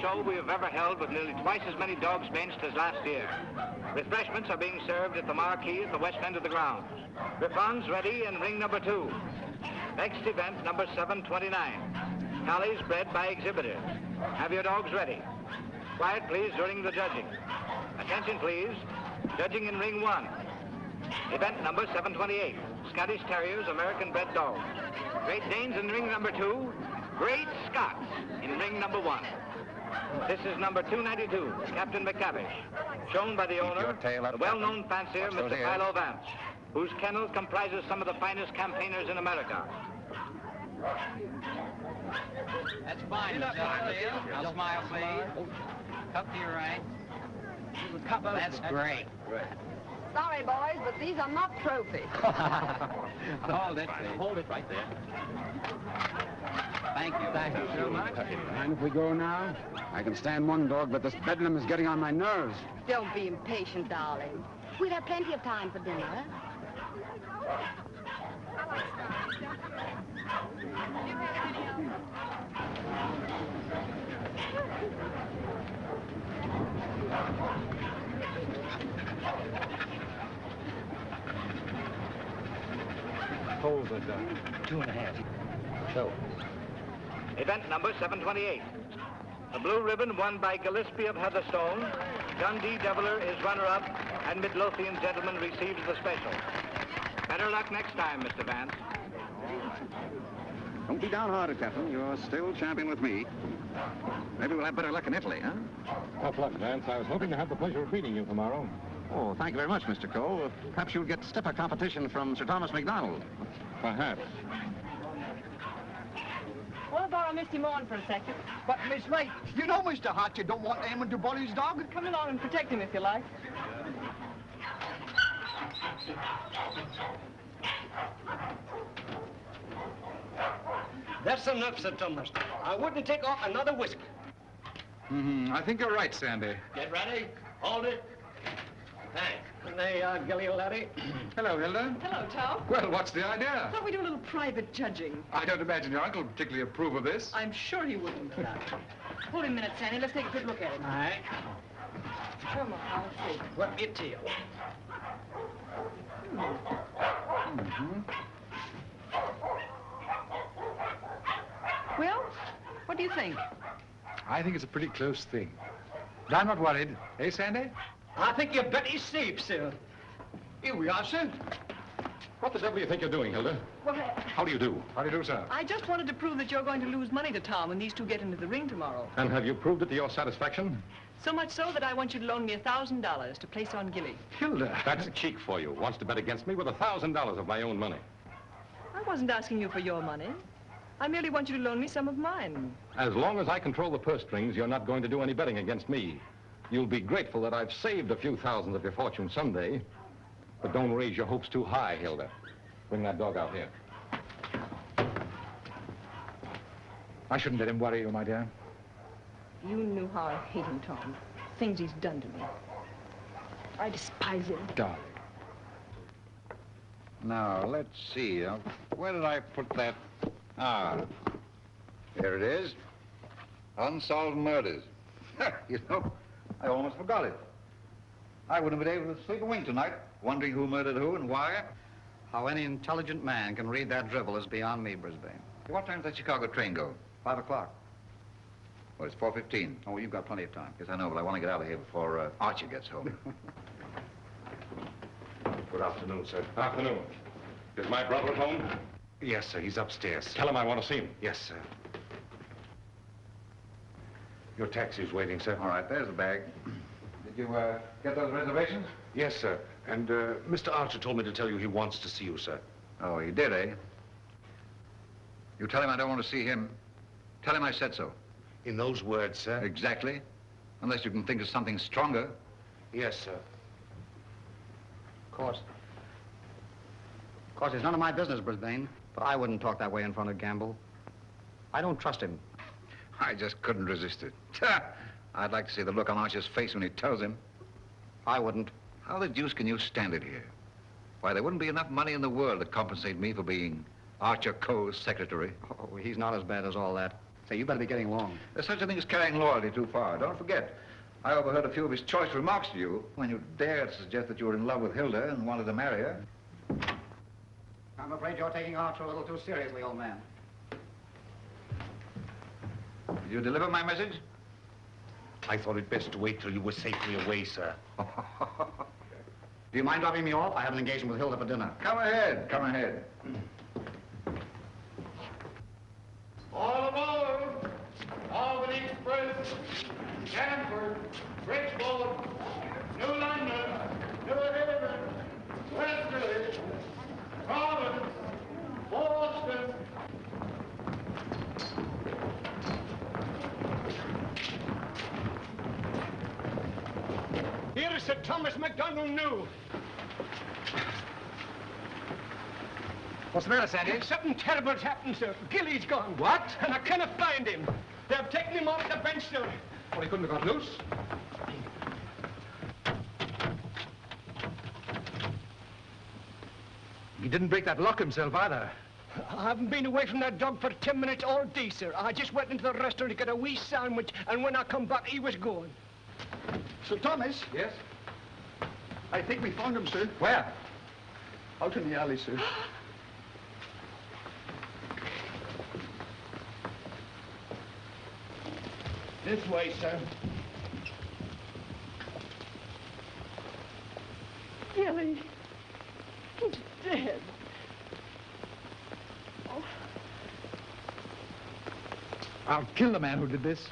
show we have ever held with nearly twice as many dogs benched as last year. Refreshments are being served at the marquee at the west end of the grounds. Griffons ready in ring number 2. Next event, number 729. Tallies bred by exhibitors. Have your dogs ready. Quiet, please, during the judging. Attention, please. Judging in ring 1. Event number 728. Scottish Terriers, American bred dogs. Great Danes in ring number 2. Great Scots in ring number 1. This is number 292, Captain McCavish, shown by the owner, the well-known fancier, Mr. Philo Vance, whose kennel comprises some of the finest campaigners in America. That's fine, I'll smile, please. Cup to your right. That's great. Sorry, boys, but these are not trophies. Hold it, please. Hold it right there. Thank you. Thank you so much. Mind if we go now? I can stand one dog, but this bedlam is getting on my nerves. Don't be impatient, darling. We'll have plenty of time for dinner. Holes are done. 2.5. So. Event number 728. The blue ribbon won by Gillespie of Heatherstone. John D. Deviler is runner-up, and Midlothian gentleman receives the special. Better luck next time, Mr. Vance. Don't be downhearted, Captain. You're still champion with me. Maybe we'll have better luck in Italy, huh? Tough luck, Vance. I was hoping to have the pleasure of beating you tomorrow. Oh, thank you very much, Mr. Cole. Perhaps you'll get stiffer competition from Sir Thomas MacDonald. Perhaps. Well, borrow Misty Morn for a second. But, Miss Wright, you know Mr. Hart, you don't want Eamon to bully his dog. Come along and protect him if you like. That's enough, Sir Thomas. I wouldn't take off another whisk. I think you're right, Sandy. Get ready. Hold it. Thanks. And there you are, Gilly, laddie. Hello, Hilda. Hello, Tom. Well, what's the idea? Thought we'd do a little private judging. I don't imagine your uncle particularly approve of this. I'm sure he wouldn't. Hold him a minute, Sandy. Let's take a good look at him. All right. Come on, I'll see. Whip your tail. Well, what do you think? I think it's a pretty close thing. But I'm not worried. Eh, Sandy? I think you bet he's safe, sir. Here we are, sir. What the devil do you think you're doing, Hilda? Well, How do you do? How do you do, sir? I just wanted to prove that you're going to lose money to Tom when these two get into the ring tomorrow. And have you proved it to your satisfaction? So much so that I want you to loan me $1,000 to place on Gilly. Hilda. That's cheek for you. Wants to bet against me with $1,000 of my own money. I wasn't asking you for your money. I merely want you to loan me some of mine. As long as I control the purse strings, you're not going to do any betting against me. You'll be grateful that I've saved a few thousands of your fortune someday. But don't raise your hopes too high, Hilda. Bring that dog out here. I shouldn't let him worry you, my dear. You knew how I hate him, Tom. Things he's done to me. I despise him. Darling. Now, let's see. Where did I put that? Ah, here it is. Unsolved murders. You know, I almost forgot it. I wouldn't have been able to sleep a wink tonight, wondering who murdered who and why. How any intelligent man can read that drivel is beyond me, Brisbane. What time does that Chicago train go? 5 o'clock. Well, it's 4:15. Oh, you've got plenty of time. Yes, I know, but I want to get out of here before Archie gets home. Good afternoon, sir. Afternoon. Is my brother at home? Yes, sir. He's upstairs. Tell him I want to see him. Yes, sir. Your taxi's waiting, sir. All right, there's the bag. Did you get those reservations? Yes, sir. And Mr. Archer told me to tell you he wants to see you, sir. Oh, he did, eh? You tell him I don't want to see him. Tell him I said so. In those words, sir? Exactly. Unless you can think of something stronger. Yes, sir. Of course, it's none of my business, Brisbane. But I wouldn't talk that way in front of Gamble. I don't trust him. I just couldn't resist it. I'd like to see the look on Archer's face when he tells him. I wouldn't. How the deuce can you stand it here? Why, there wouldn't be enough money in the world to compensate me for being Archer Coe's secretary. Oh, he's not as bad as all that. Say, you better be getting along. There's such a thing as carrying loyalty too far. Don't forget, I overheard a few of his choice remarks to you when you dared suggest that you were in love with Hilda and wanted to marry her. I'm afraid you're taking Archer a little too seriously, old man. Did you deliver my message? I thought it best to wait till you were safely away, sir. Do you mind dropping me off? I have an engagement with Hilda for dinner. Come ahead, come ahead. All aboard! Albany Express, Stanford, Bridgeport, New London, New Haven, Westerly, Providence, Boston. Here is Sir Thomas MacDonald New. What's the matter, Sandy? Something terrible's happened, sir. Gilly's gone. What? And I cannot find him. They've taken him off the bench, sir. Well, he couldn't have got loose. He didn't break that lock himself, either. I haven't been away from that dog for 10 minutes all day, sir. I just went into the restaurant to get a wee sandwich, and when I come back, he was gone. Sir Thomas? Yes? I think we found him, sir. Where? Out in the alley, sir. This way, sir. Gilly. He's dead. Oh. I'll kill the man who did this.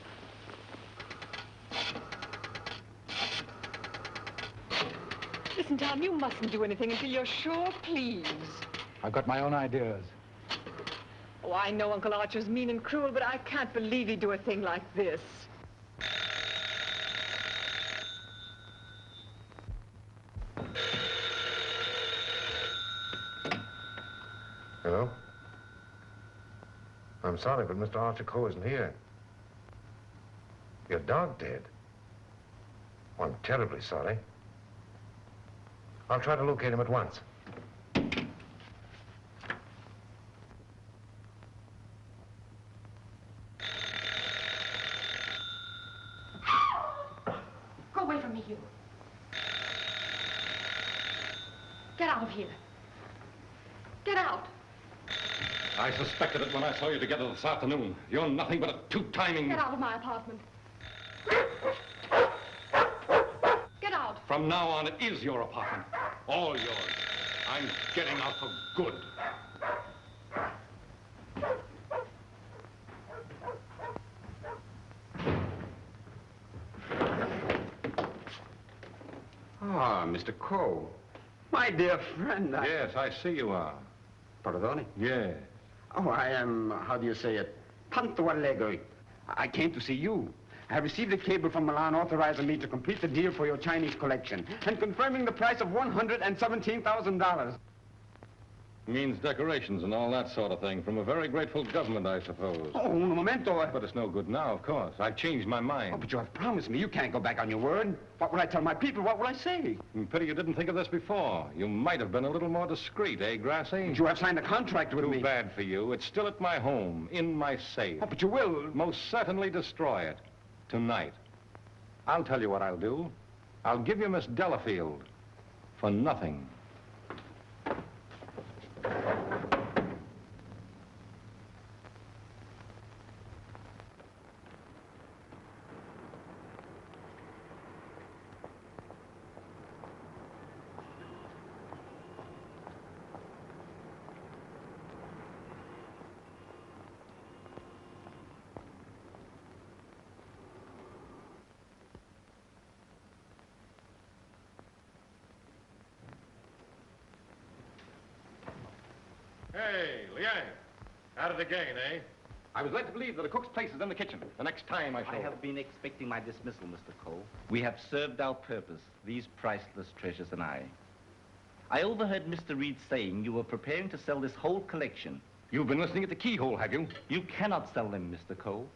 Listen, Tom, you mustn't do anything until you're sure, please. I've got my own ideas. Oh, I know Uncle Archer's mean and cruel, but I can't believe he'd do a thing like this. Hello? I'm sorry, but Mr. Archer Coe isn't here. Your dog dead? Well, I'm terribly sorry. I'll try to locate him at once. Go away from me, you. Get out of here. Get out. I suspected it when I saw you together this afternoon. You're nothing but a two-timing... Get out of my apartment. Get out. From now on, it is your apartment. All yours. I'm getting out for good. Ah, Mr. Coe. My dear friend, Yes, I see you are. Pardon? Yes. Oh, I am, how do you say it, tanto allegro. I came to see you. I have received a cable from Milan authorizing me to complete the deal for your Chinese collection and confirming the price of $117,000. Means decorations and all that sort of thing from a very grateful government, I suppose. Oh, un momento. But it's no good now, of course. I've changed my mind. Oh, but you have promised me. You can't go back on your word. What will I tell my people? What will I say? Pity you didn't think of this before. You might have been a little more discreet, eh, Grassy? But you have signed a contract with me. Too bad for you. It's still at my home, in my safe. Oh, but you will. Most certainly destroy it. Tonight. I'll tell you what I'll do. I'll give you Miss Delafield for nothing. Hey, Liang. At it again, eh? I was led to believe that a cook's place is in the kitchen. The next time I shall... I have been expecting my dismissal, Mr. Cole. We have served our purpose, these priceless treasures and I. I overheard Mr. Reed saying you were preparing to sell this whole collection. You've been listening at the keyhole, have you? You cannot sell them, Mr. Cole.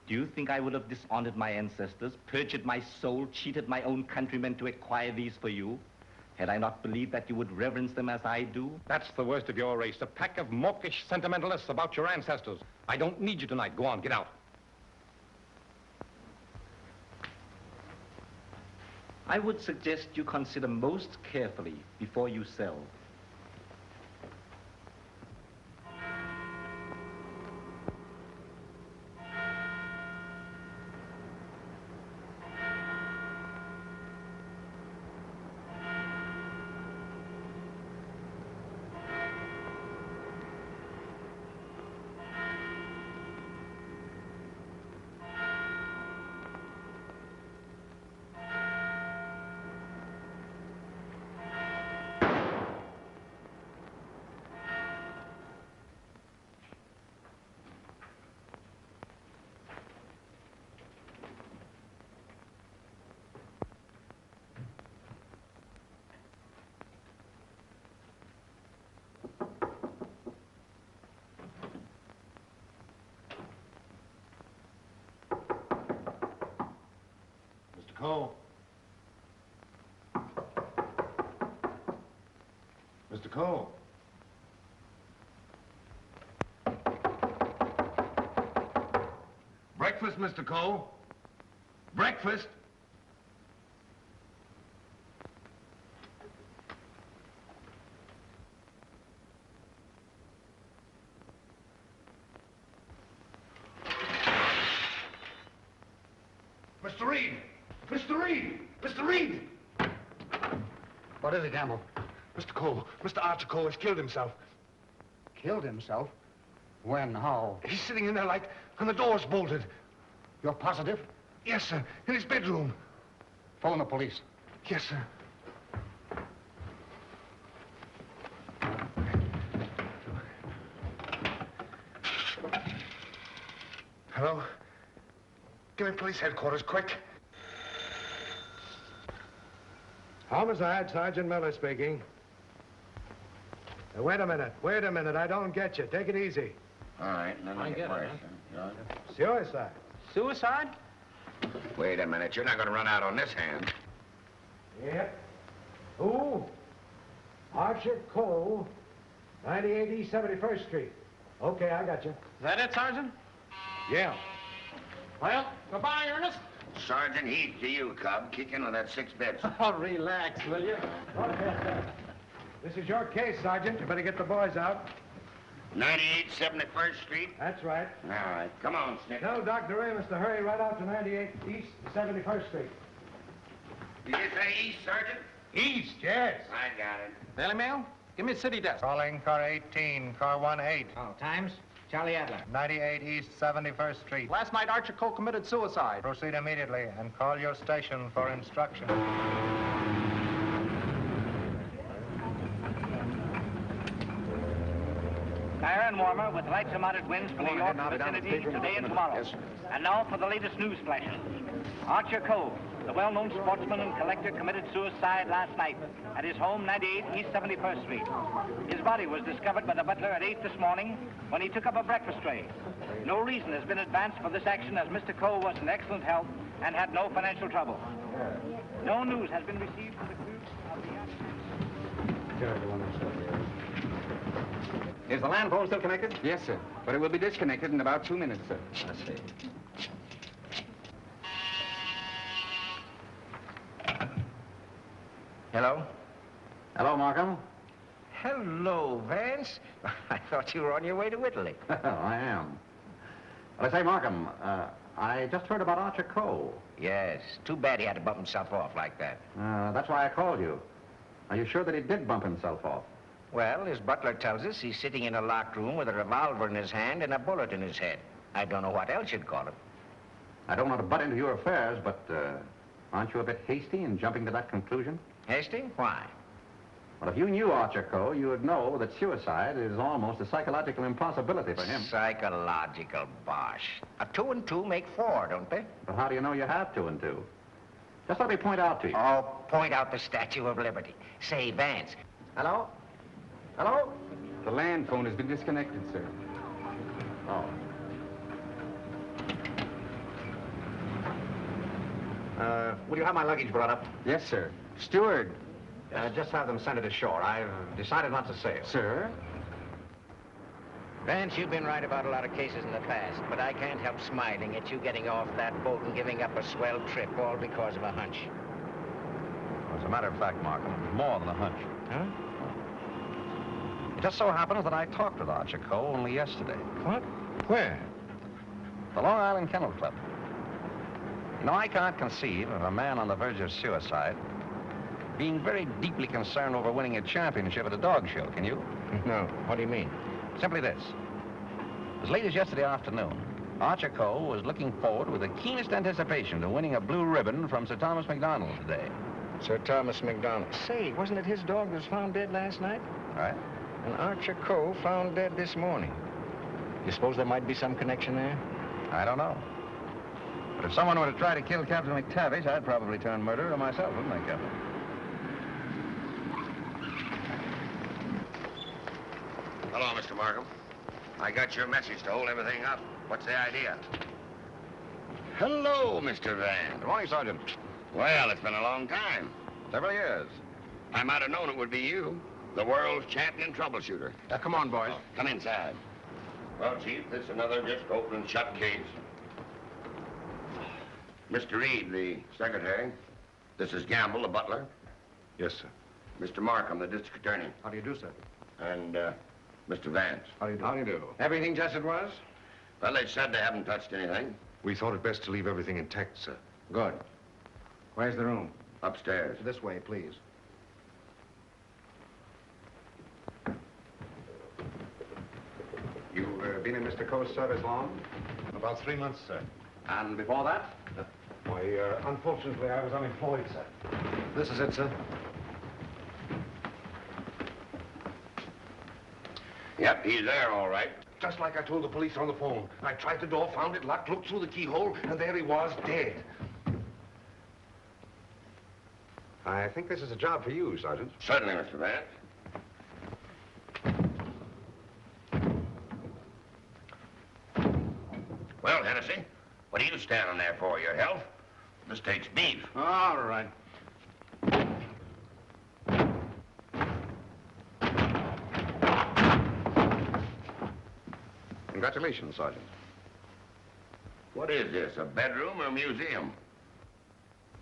Do you think I would have dishonored my ancestors, perjured my soul, cheated my own countrymen to acquire these for you? Had I not believed that you would reverence them as I do? That's the worst of your race, a pack of mawkish sentimentalists about your ancestors. I don't need you tonight. Go on, get out. I would suggest you consider most carefully before you sell. Cole. Mr. Cole. Breakfast, Mr. Cole. Breakfast. Mr. Reed! Mr. Reed! Mr. Reed! What is it, Gamble? Mr. Cole, Mr. Archer Cole has killed himself. Killed himself? When? How? He's sitting in there like, and the door's bolted. You're positive? Yes, sir, in his bedroom. Phone the police. Yes, sir. Hello? Give me police headquarters, quick. Homicide, Sergeant Miller speaking. Wait a minute, I don't get you. Take it easy. All right, let me get worse. Suicide. Suicide? Wait a minute, you're not going to run out on this hand. Yep. Who? Archer Cole, 98 East 71st Street. Okay, I got you. Is that it, Sergeant? Yeah. Well, goodbye, Ernest. Sergeant, heed to you, Cub. Kick in with that 6 bits. Oh, relax, will you? Okay. This is your case, Sergeant. You better get the boys out. 98 71st Street? That's right. All right, come on, Snick. No, Dr. Ray must hurry right out to 98 East 71st Street. Did you say east, Sergeant? East, yes. I got it. Daily Mail? Give me a city desk. Calling car 18, car 18. Oh, times? Charlie Adler. 98 East 71st Street. Last night, Archer Cole committed suicide. Proceed immediately and call your station for instruction. Fire and warmer with lights and moderate winds for New York vicinity today and tomorrow. Yes, sir. And now for the latest news flashes. Archer Cole, the well-known sportsman and collector, committed suicide last night at his home, 98 East 71st Street. His body was discovered by the butler at 8 this morning when he took up a breakfast tray. No reason has been advanced for this action as Mr. Cole was in excellent health and had no financial trouble. No news has been received from the crew of the accident. Is the land phone still connected? Yes, sir. But it will be disconnected in about 2 minutes, sir. I see. Hello? Hello, Markham. Hello, Vance. I thought you were on your way to Italy. I am. Well, I say, Markham, I just heard about Archer Cole. Yes. Too bad he had to bump himself off like that. That's why I called you. Are you sure that he did bump himself off? Well, his butler tells us he's sitting in a locked room with a revolver in his hand and a bullet in his head. I don't know what else you'd call him. I don't want to butt into your affairs, but aren't you a bit hasty in jumping to that conclusion? Hasty? Why? Well, if you knew Archer Cole, you would know that suicide is almost a psychological impossibility for him. Psychological bosh. 2 and 2 make 4, don't they? But how do you know you have 2 and 2? Just let me point out to you. Oh, point out the Statue of Liberty. Say, Vance. Hello? Hello? The land phone has been disconnected, sir. Oh. Will you have my luggage brought up? Yes, sir. Steward. Just have them send it ashore. I've decided not to sail. Sir? Vance, you've been right about a lot of cases in the past, but I can't help smiling at you getting off that boat and giving up a swell trip, all because of a hunch. Well, as a matter of fact, Markham, it was more than a hunch. Huh? It just so happens that I talked with Archer Cole only yesterday. What? Where? The Long Island Kennel Club. You know, I can't conceive of a man on the verge of suicide being very deeply concerned over winning a championship at a dog show, can you? No. What do you mean? Simply this. As late as yesterday afternoon, Archer Cole was looking forward with the keenest anticipation to winning a blue ribbon from Sir Thomas MacDonald today. Sir Thomas MacDonald. Say, wasn't it his dog that was found dead last night? Right. And Archer Cole found dead this morning. You suppose there might be some connection there? I don't know. But if someone were to try to kill Captain McTavish, I'd probably turn murderer myself, wouldn't I, Captain? Hello, Mr. Markham. I got your message to hold everything up. What's the idea? Hello, Mr. Vance. Good morning, Sergeant. Well, it's been a long time. Several years. I might have known it would be you, the world's champion troubleshooter. Come on, boys. Come inside. Well, Chief, this is another just open and shut case. Mr. Reed, the secretary. This is Gamble, the butler. Yes, sir. Mr. Markham, the district attorney. How do you do, sir? And, Mr. Vance. How do you do? How do you do? Everything just as it was? Well, they said they haven't touched anything. We thought it best to leave everything intact, sir. Good. Where's the room? Upstairs. This way, please. You've been in Mr. Coe's service long? About 3 months, sir. And before that? Why, unfortunately, I was unemployed, sir. This is it, sir. Yep, he's there, all right. Just like I told the police on the phone. I tried the door, found it locked, looked through the keyhole, and there he was, dead. I think this is a job for you, Sergeant. Certainly, Mr. Vance. Well, Hennessy, what are you standing there for? Your health? This takes beef. All right. Congratulations, Sergeant. What is this, a bedroom or a museum?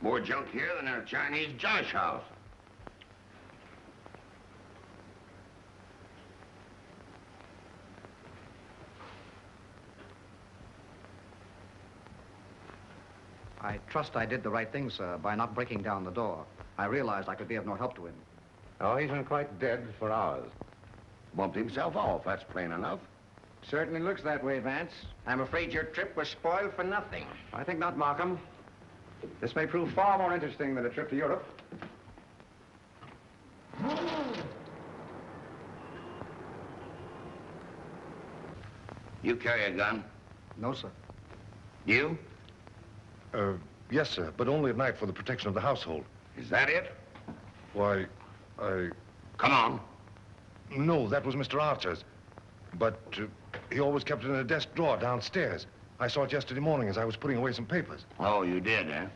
More junk here than in a Chinese josh house. I trust I did the right thing, sir, by not breaking down the door. I realized I could be of no help to him. Oh, he's been quite dead for hours. Bumped himself off, that's plain enough. Certainly looks that way, Vance. I'm afraid your trip was spoiled for nothing. I think not, Markham. This may prove far more interesting than a trip to Europe. You carry a gun? No, sir. You? Yes, sir, but only at night for the protection of the household. Is that it? Why, I... Come on. No, that was Mr. Archer's. But he always kept it in a desk drawer downstairs. I saw it yesterday morning as I was putting away some papers. Oh, you did, eh?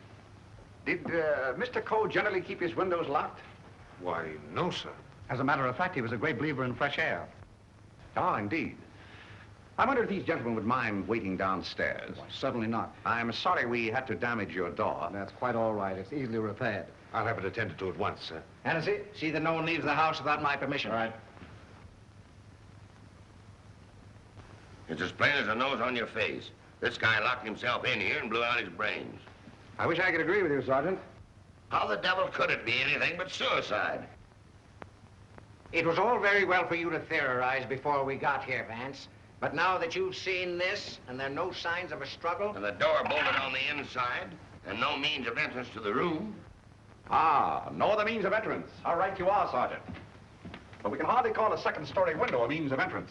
Did Mr. Coe generally keep his windows locked? Why, no, sir. As a matter of fact, he was a great believer in fresh air. Ah, indeed. I wonder if these gentlemen would mind waiting downstairs. Why, certainly not. I'm sorry we had to damage your door. That's quite all right. It's easily repaired. I'll have it attended to at once, sir. Hennessy, see that no one leaves the house without my permission. All right. It's as plain as the nose on your face. This guy locked himself in here and blew out his brains. I wish I could agree with you, Sergeant. How the devil could it be anything but suicide? It was all very well for you to theorize before we got here, Vance. But now that you've seen this, and there are no signs of a struggle... And the door bolted on the inside, and no means of entrance to the room. Ah, no other means of entrance. How right you are, Sergeant. But we can hardly call a second-story window a means of entrance.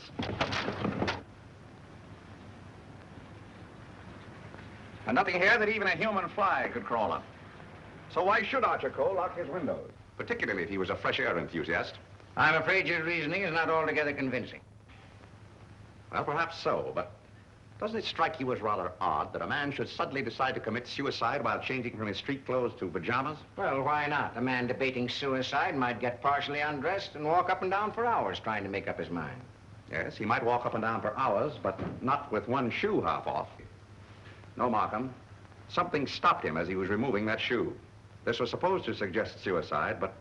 And nothing here that even a human fly could crawl up. So why should Archer Cole lock his windows? Particularly if he was a fresh air enthusiast. I'm afraid your reasoning is not altogether convincing. Well, perhaps so, but doesn't it strike you as rather odd that a man should suddenly decide to commit suicide while changing from his street clothes to pajamas? Well, why not? A man debating suicide might get partially undressed and walk up and down for hours trying to make up his mind. Yes, he might walk up and down for hours, but not with one shoe half off. No, Markham. Something stopped him as he was removing that shoe. This was supposed to suggest suicide, but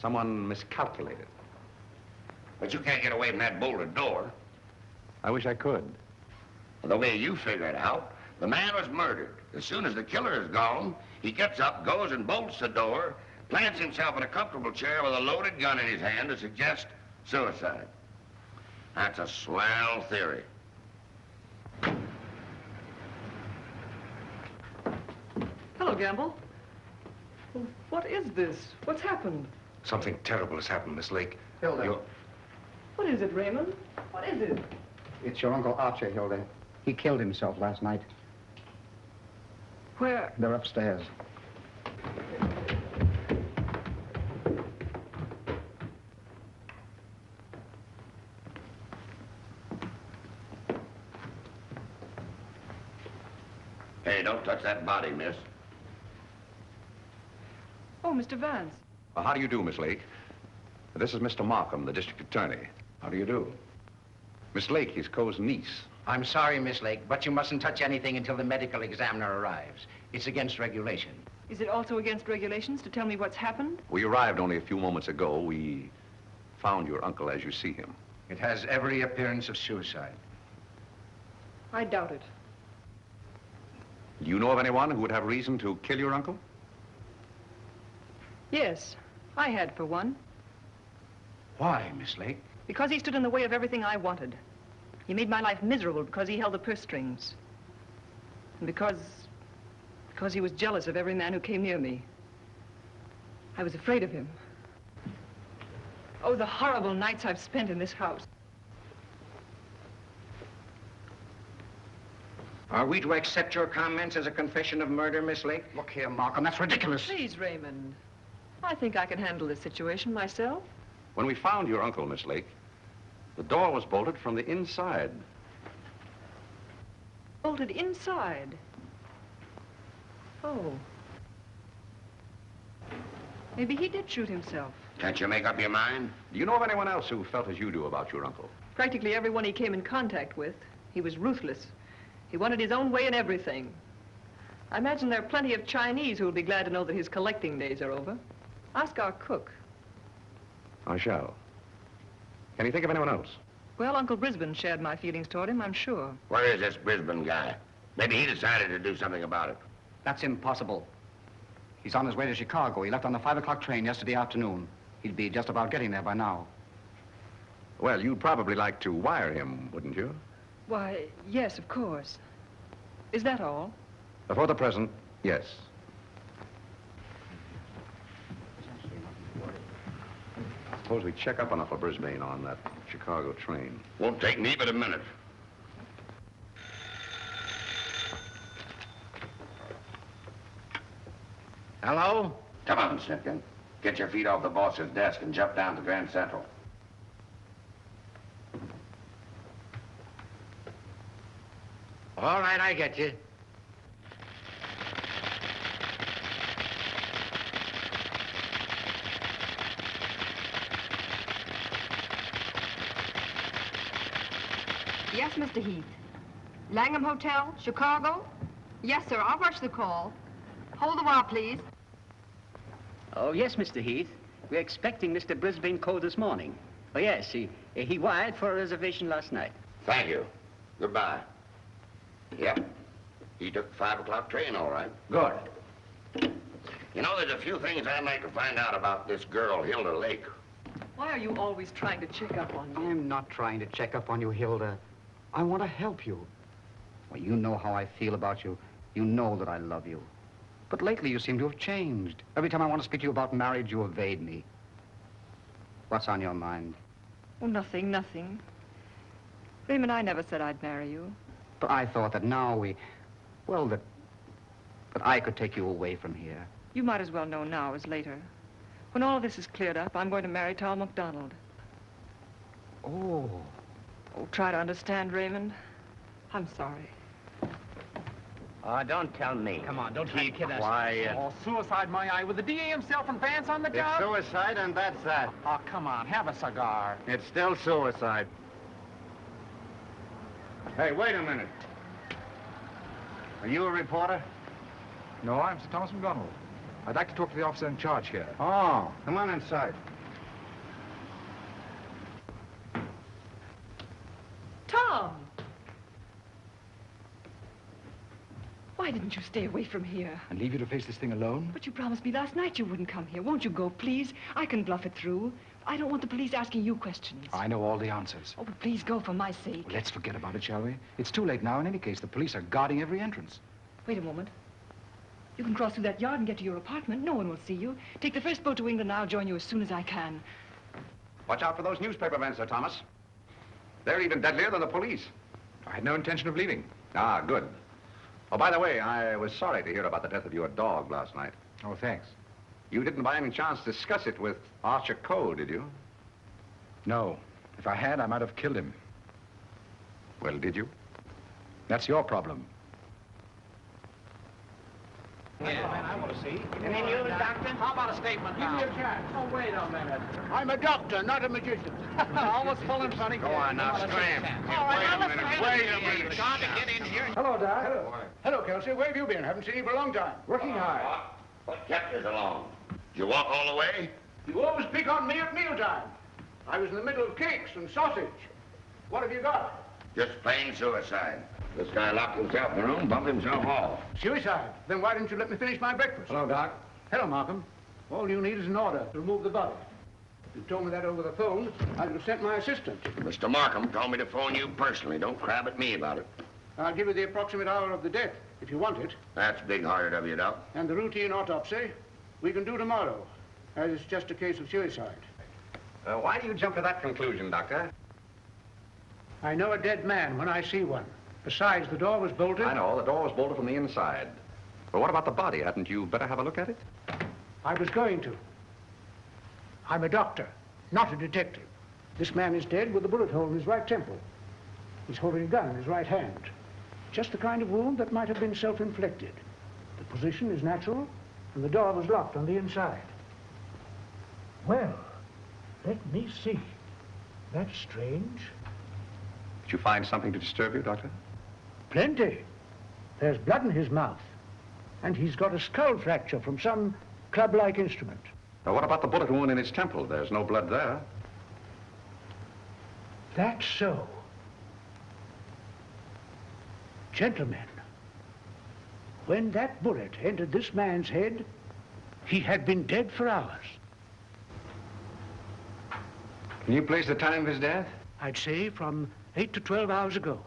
someone miscalculated. But you can't get away from that bolted door. I wish I could. The way you figure it out, the man was murdered. As soon as the killer is gone, he gets up, goes and bolts the door, plants himself in a comfortable chair with a loaded gun in his hand to suggest suicide. That's a swell theory. Hello, Gamble. Well, what is this? What's happened? Something terrible has happened, Miss Lake. Hilda. What is it, Raymond? What is it? It's your Uncle Archer, Hilda. He killed himself last night. Where? They're upstairs. Hey, don't touch that body, miss. Oh, Mr. Vance. Well, how do you do, Miss Lake? This is Mr. Markham, the district attorney. How do you do? Miss Lake, he's Coe's niece. I'm sorry, Miss Lake, but you mustn't touch anything until the medical examiner arrives. It's against regulation. Is it also against regulations to tell me what's happened? We arrived only a few moments ago. We found your uncle as you see him. It has every appearance of suicide. I doubt it. Do you know of anyone who would have reason to kill your uncle? Yes, I had for one. Why, Miss Lake? Because he stood in the way of everything I wanted. He made my life miserable because he held the purse strings. And because he was jealous of every man who came near me. I was afraid of him. Oh, the horrible nights I've spent in this house. Are we to accept your comments as a confession of murder, Miss Lake? Look here, Markham, that's ridiculous. Please, Raymond. I think I can handle this situation myself. When we found your uncle, Miss Lake, the door was bolted from the inside. Bolted inside? Oh. Maybe he did shoot himself. Can't you make up your mind? Do you know of anyone else who felt as you do about your uncle? Practically everyone he came in contact with. He was ruthless. He wanted his own way in everything. I imagine there are plenty of Chinese who will be glad to know that his collecting days are over. Ask our cook. I shall. Can you think of anyone else? Well, Uncle Brisbane shared my feelings toward him, I'm sure. Where is this Brisbane guy? Maybe he decided to do something about it. That's impossible. He's on his way to Chicago. He left on the 5 o'clock train yesterday afternoon. He'd be just about getting there by now. Well, you'd probably like to wire him, wouldn't you? Why, yes, of course. Is that all? For the present, yes. Suppose we check up on Uncle Brisbane on that Chicago train. Won't take me but a minute. Hello? Come on, Simpkin. Get your feet off the boss's desk and jump down to Grand Central. All right, I get you. Yes, Mr. Heath. Langham Hotel, Chicago? Yes, sir. I'll rush the call. Hold the wire, please. Oh, yes, Mr. Heath. We're expecting Mr. Brisbane Coe this morning. Oh, yes, he wired for a reservation last night. Thank you. Goodbye. Yep. He took the 5 o'clock train, all right. Good. You know, there's a few things I'd like to find out about this girl, Hilda Lake. Why are you always trying to check up on me? I'm not trying to check up on you, Hilda. I want to help you. Well, you know how I feel about you. You know that I love you. But lately you seem to have changed. Every time I want to speak to you about marriage, you evade me. What's on your mind? Oh, nothing, nothing. Raymond, I never said I'd marry you. But I thought that now that I could take you away from here. You might as well know now as later. When all of this is cleared up, I'm going to marry Tom McDonald. Oh. Oh, try to understand, Raymond. I'm sorry. Oh, don't tell me. Come on, don't keep quiet. Oh, suicide, my eye, with the DA himself and Vance on the job? It's suicide, and that's that. Oh, come on, have a cigar. It's still suicide. Hey, wait a minute. Are you a reporter? No, I'm Sir Thomas McDonald. I'd like to talk to the officer in charge here. Oh, come on inside. Tom! Why didn't you stay away from here? And leave you to face this thing alone? But you promised me last night you wouldn't come here. Won't you go, please? I can bluff it through. I don't want the police asking you questions. I know all the answers. Oh, but please go for my sake. Well, let's forget about it, shall we? It's too late now in any case. The police are guarding every entrance. Wait a moment. You can cross through that yard and get to your apartment. No one will see you. Take the first boat to England and I'll join you as soon as I can. Watch out for those newspaper men, Sir Thomas. They're even deadlier than the police. I had no intention of leaving. Ah, good. Oh, by the way, I was sorry to hear about the death of your dog last night. Oh, thanks. You didn't by any chance discuss it with Archer Coe, did you? No. If I had, I might have killed him. Well, did you? That's your problem. I want to see. Any news, Doctor? How about a statement now? Give me a chance. Oh, wait a minute. I'm a doctor, not a magician. Almost full and funny. Go on now, scram. All right, now let's Wait a minute. Trying to get in here. Hello, Doc. Hello. Hello, Kelsey. Where have you been? Haven't seen you for a long time. Working hard. What kept us along? Did you walk all the way? You always pick on me at mealtime. I was in the middle of cakes and sausage. What have you got? Just plain suicide. This guy locked himself in the room, bumped himself off. Suicide? Then why didn't you let me finish my breakfast? Hello, Doc. Hello, Markham. All you need is an order to remove the body. If you told me that over the phone, I'd have sent my assistant. Mr. Markham told me to phone you personally. Don't crab at me about it. I'll give you the approximate hour of the death, if you want it. That's big-hearted of you, Doc. And the routine autopsy, we can do tomorrow, as it's just a case of suicide. Why do you jump to that conclusion, Doctor? I know a dead man when I see one. Besides, the door was bolted. I know. The door was bolted from the inside. But what about the body? Hadn't you better have a look at it? I was going to. I'm a doctor, not a detective. This man is dead with a bullet hole in his right temple. He's holding a gun in his right hand. Just the kind of wound that might have been self-inflicted. The position is natural, and the door was locked on the inside. Well, let me see. That's strange. Did you find something to disturb you, Doctor? Plenty. There's blood in his mouth. And he's got a skull fracture from some club-like instrument. Now, what about the bullet wound in his temple? There's no blood there. That's so. Gentlemen, when that bullet entered this man's head, he had been dead for hours. Can you place the time of his death? I'd say from 8 to 12 hours ago.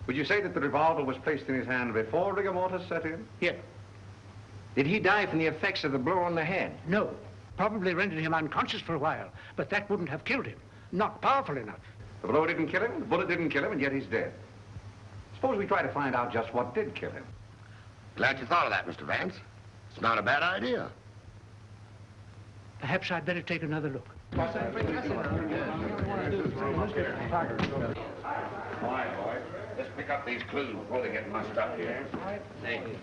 Would you say that the revolver was placed in his hand before rigor mortis set in? Yes. Did he die from the effects of the blow on the head? No. Probably rendered him unconscious for a while, but that wouldn't have killed him. Not powerful enough. The blow didn't kill him, the bullet didn't kill him, and yet he's dead. Suppose we try to find out just what did kill him. Glad you thought of that, Mr. Vance. It's not a bad idea. Perhaps I'd better take another look. All right, boy. Let's pick up these clues before they get mussed up here. Thank you.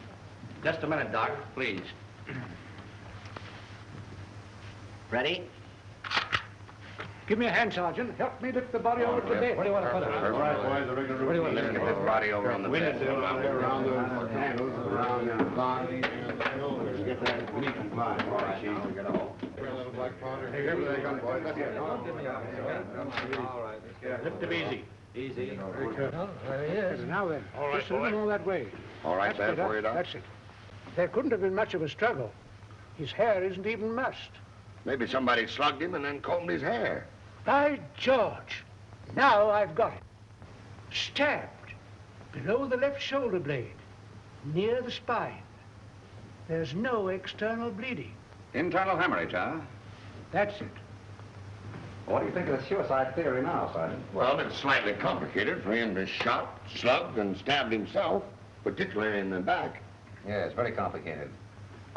Just a minute, Doc, please. Ready? Give me a hand, Sergeant. Help me lift the body over to the bed. Where do you want to put it? All right, boys, the rigor routine. Let's get this body over on the bed. Around the handles, around the bar. Let's get that neat and fine. All right, Chief. Hey, here they come, boys. That's it. All right. Lift him easy. Easy. Very good. There he is. Now then, All right, just a little more that way. All right, That's there for you, Doc. That's it. There couldn't have been much of a struggle. His hair isn't even mussed. Maybe somebody slugged him and then combed his hair. By George, now I've got it. Stabbed below the left shoulder blade, near the spine. There's no external bleeding. Internal hemorrhage, huh? That's it. What do you think of the suicide theory now, Sergeant? Well, it's slightly complicated for him to shot, slugged, and stabbed himself, particularly in the back. Yes, very complicated.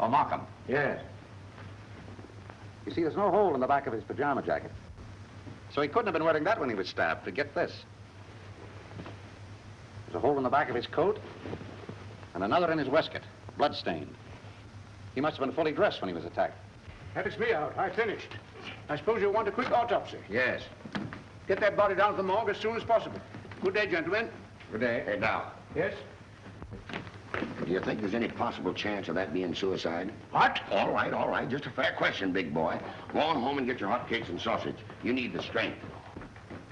Oh, Markham. Yes. You see, there's no hole in the back of his pajama jacket. So he couldn't have been wearing that when he was stabbed. Forget this. There's a hole in the back of his coat and another in his waistcoat, blood-stained. He must have been fully dressed when he was attacked. That is me out. I finished. I suppose you'll want a quick autopsy. Yes. Get that body down to the morgue as soon as possible. Good day, gentlemen. Good day. Hey, Doc. Yes? Do you think there's any possible chance of that being suicide? What? All right. Just a fair question, big boy. Go on home and get your hot cakes and sausage. You need the strength.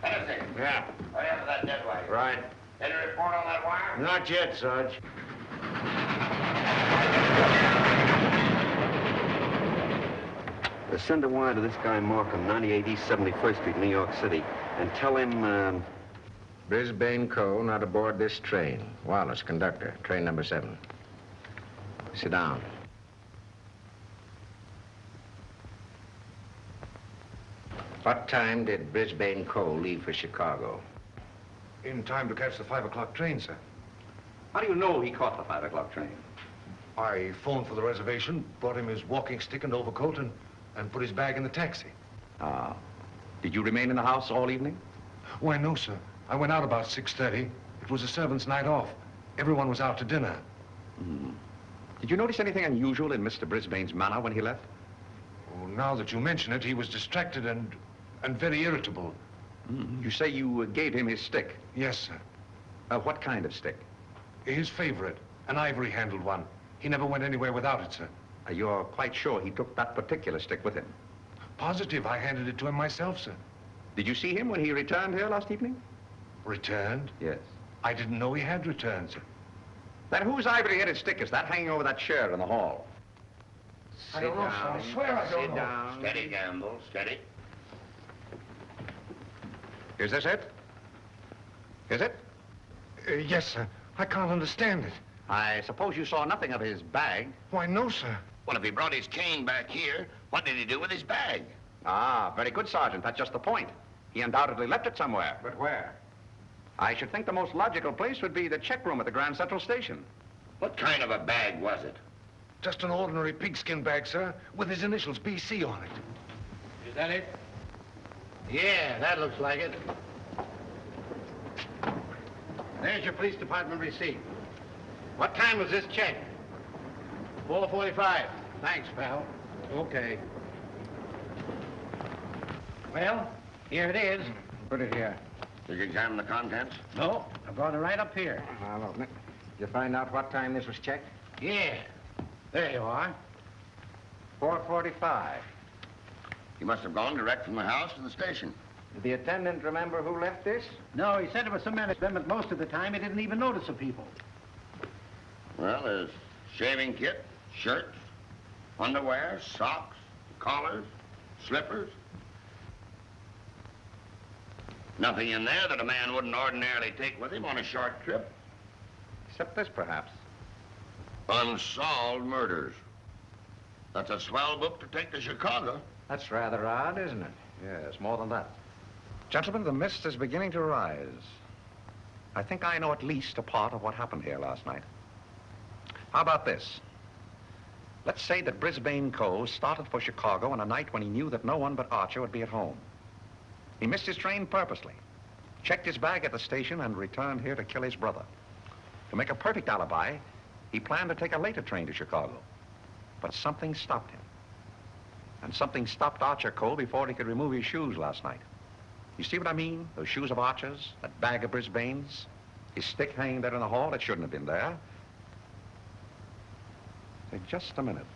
Tennessee. Yeah. Hurry up with that dead wire. Right. Any report on that wire? Not yet, Sarge. Send a wire to this guy Markham, 98 East 71st Street, New York City, and tell him, Brisbane Co. not aboard this train. Wallace, conductor, train number 7. Sit down. What time did Brisbane Co. leave for Chicago? In time to catch the 5 o'clock train, sir. How do you know he caught the 5 o'clock train? I phoned for the reservation, brought him his walking stick and overcoat, and put his bag in the taxi. Ah. Did you remain in the house all evening? Why, no, sir. I went out about 6:30. It was a servant's night off. Everyone was out to dinner. Did you notice anything unusual in Mr. Brisbane's manner when he left? Oh, now that you mention it, he was distracted and very irritable. You say you gave him his stick? Yes, sir. What kind of stick? His favorite, an ivory-handled one. He never went anywhere without it, sir. You're quite sure he took that particular stick with him? Positive. I handed it to him myself, sir. Did you see him when he returned here last evening? Returned? Yes. I didn't know he had returned, sir. Then whose ivory-headed stick is that hanging over that chair in the hall? I don't know, sir. I swear I don't know. Sit down. Steady, Gamble. Steady. Is this it? Is it? Yes, sir. I can't understand it. I suppose you saw nothing of his bag. Why, no, sir. Well, if he brought his cane back here, what did he do with his bag? Ah, very good, Sergeant. That's just the point. He undoubtedly left it somewhere. But where? I should think the most logical place would be the check room at the Grand Central Station. What kind of a bag was it? Just an ordinary pigskin bag, sir, with his initials BC on it. Is that it? Yeah, that looks like it. There's your police department receipt. What time was this check? 4:45. Thanks, pal. Okay. Well, here it is. Put it here. Did you examine the contents? No, I brought it right up here. I'll open it. Did you find out what time this was checked? Yeah. There you are. 4:45. He must have gone direct from the house to the station. Did the attendant remember who left this? No, he said it was some men, but most of the time he didn't even notice the people. Well, there's shaving kit, shirts, underwear, socks, collars, slippers. Nothing in there that a man wouldn't ordinarily take with him on a short trip. Except this, perhaps. Unsolved Murders. That's a swell book to take to Chicago. That's rather odd, isn't it? Yes, more than that. Gentlemen, the mist is beginning to rise. I think I know at least a part of what happened here last night. How about this? Let's say that Brisbane Co. started for Chicago on a night when he knew that no one but Archer would be at home. He missed his train purposely, checked his bag at the station, and returned here to kill his brother. To make a perfect alibi, he planned to take a later train to Chicago. But something stopped him. And something stopped Archer Co. before he could remove his shoes last night. You see what I mean? Those shoes of Archer's, that bag of Brisbane's, his stick hanging there in the hall, it shouldn't have been there. Say, just a minute.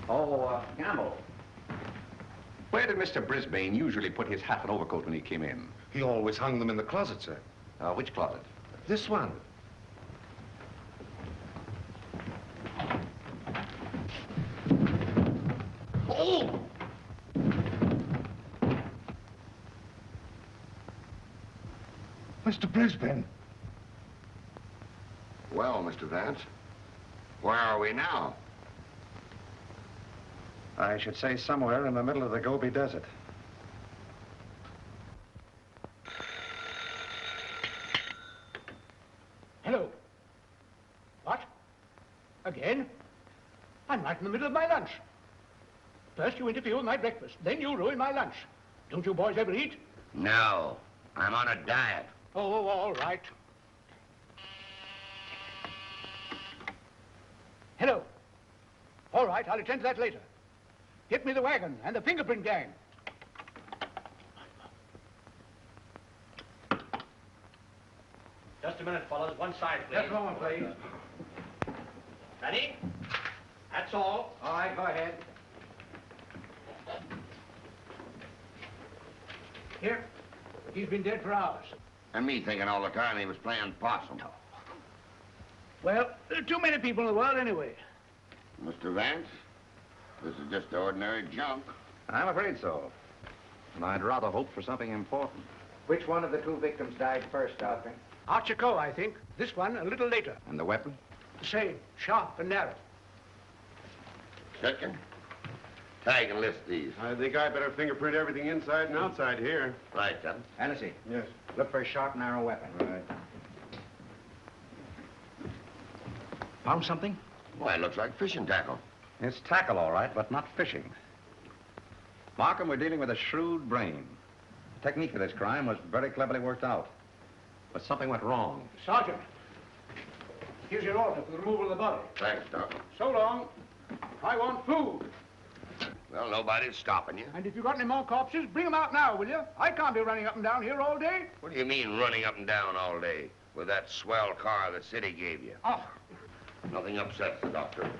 Oh, Gamble. Where did Mr. Brisbane usually put his hat and overcoat when he came in? He always hung them in the closet, sir. Which closet? This one. Oh! Mr. Brisbane. Well, Mr. Vance, where are we now? I should say somewhere in the middle of the Gobi Desert. Hello. What? Again? I'm right in the middle of my lunch. First you interfere with my breakfast, then you ruin my lunch. Don't you boys ever eat? No, I'm on a diet. Oh, all right. Hello. All right, I'll attend to that later. Get me the wagon and the fingerprint gang. Just a minute, fellas. One side, please. Just a moment, please. Ready? That's all. All right, go ahead. Here. He's been dead for hours. And me thinking all the time he was playing possum. Well, there are too many people in the world anyway. Mr. Vance, this is just ordinary junk. I'm afraid so. And I'd rather hope for something important. Which one of the two victims died first, Doctor? Archer, I think. This one a little later. And the weapon? The same, sharp and narrow. Second. Tag and list these. I think I better fingerprint everything inside and outside here. Right, Captain. Hennessy. Yes. Look for a sharp, narrow weapon. Right. Found something? Why, it looks like fishing tackle. It's tackle, all right, but not fishing. Markham, we're dealing with a shrewd brain. The technique of this crime was very cleverly worked out. But something went wrong. Sergeant, here's your order for the removal of the body. Thanks, Doc. So long. I want food. Well, nobody's stopping you. And if you've got any more corpses, bring them out now, will you? I can't be running up and down here all day. What do you mean running up and down all day with that swell car the city gave you? Oh. Nothing upsets the doctor.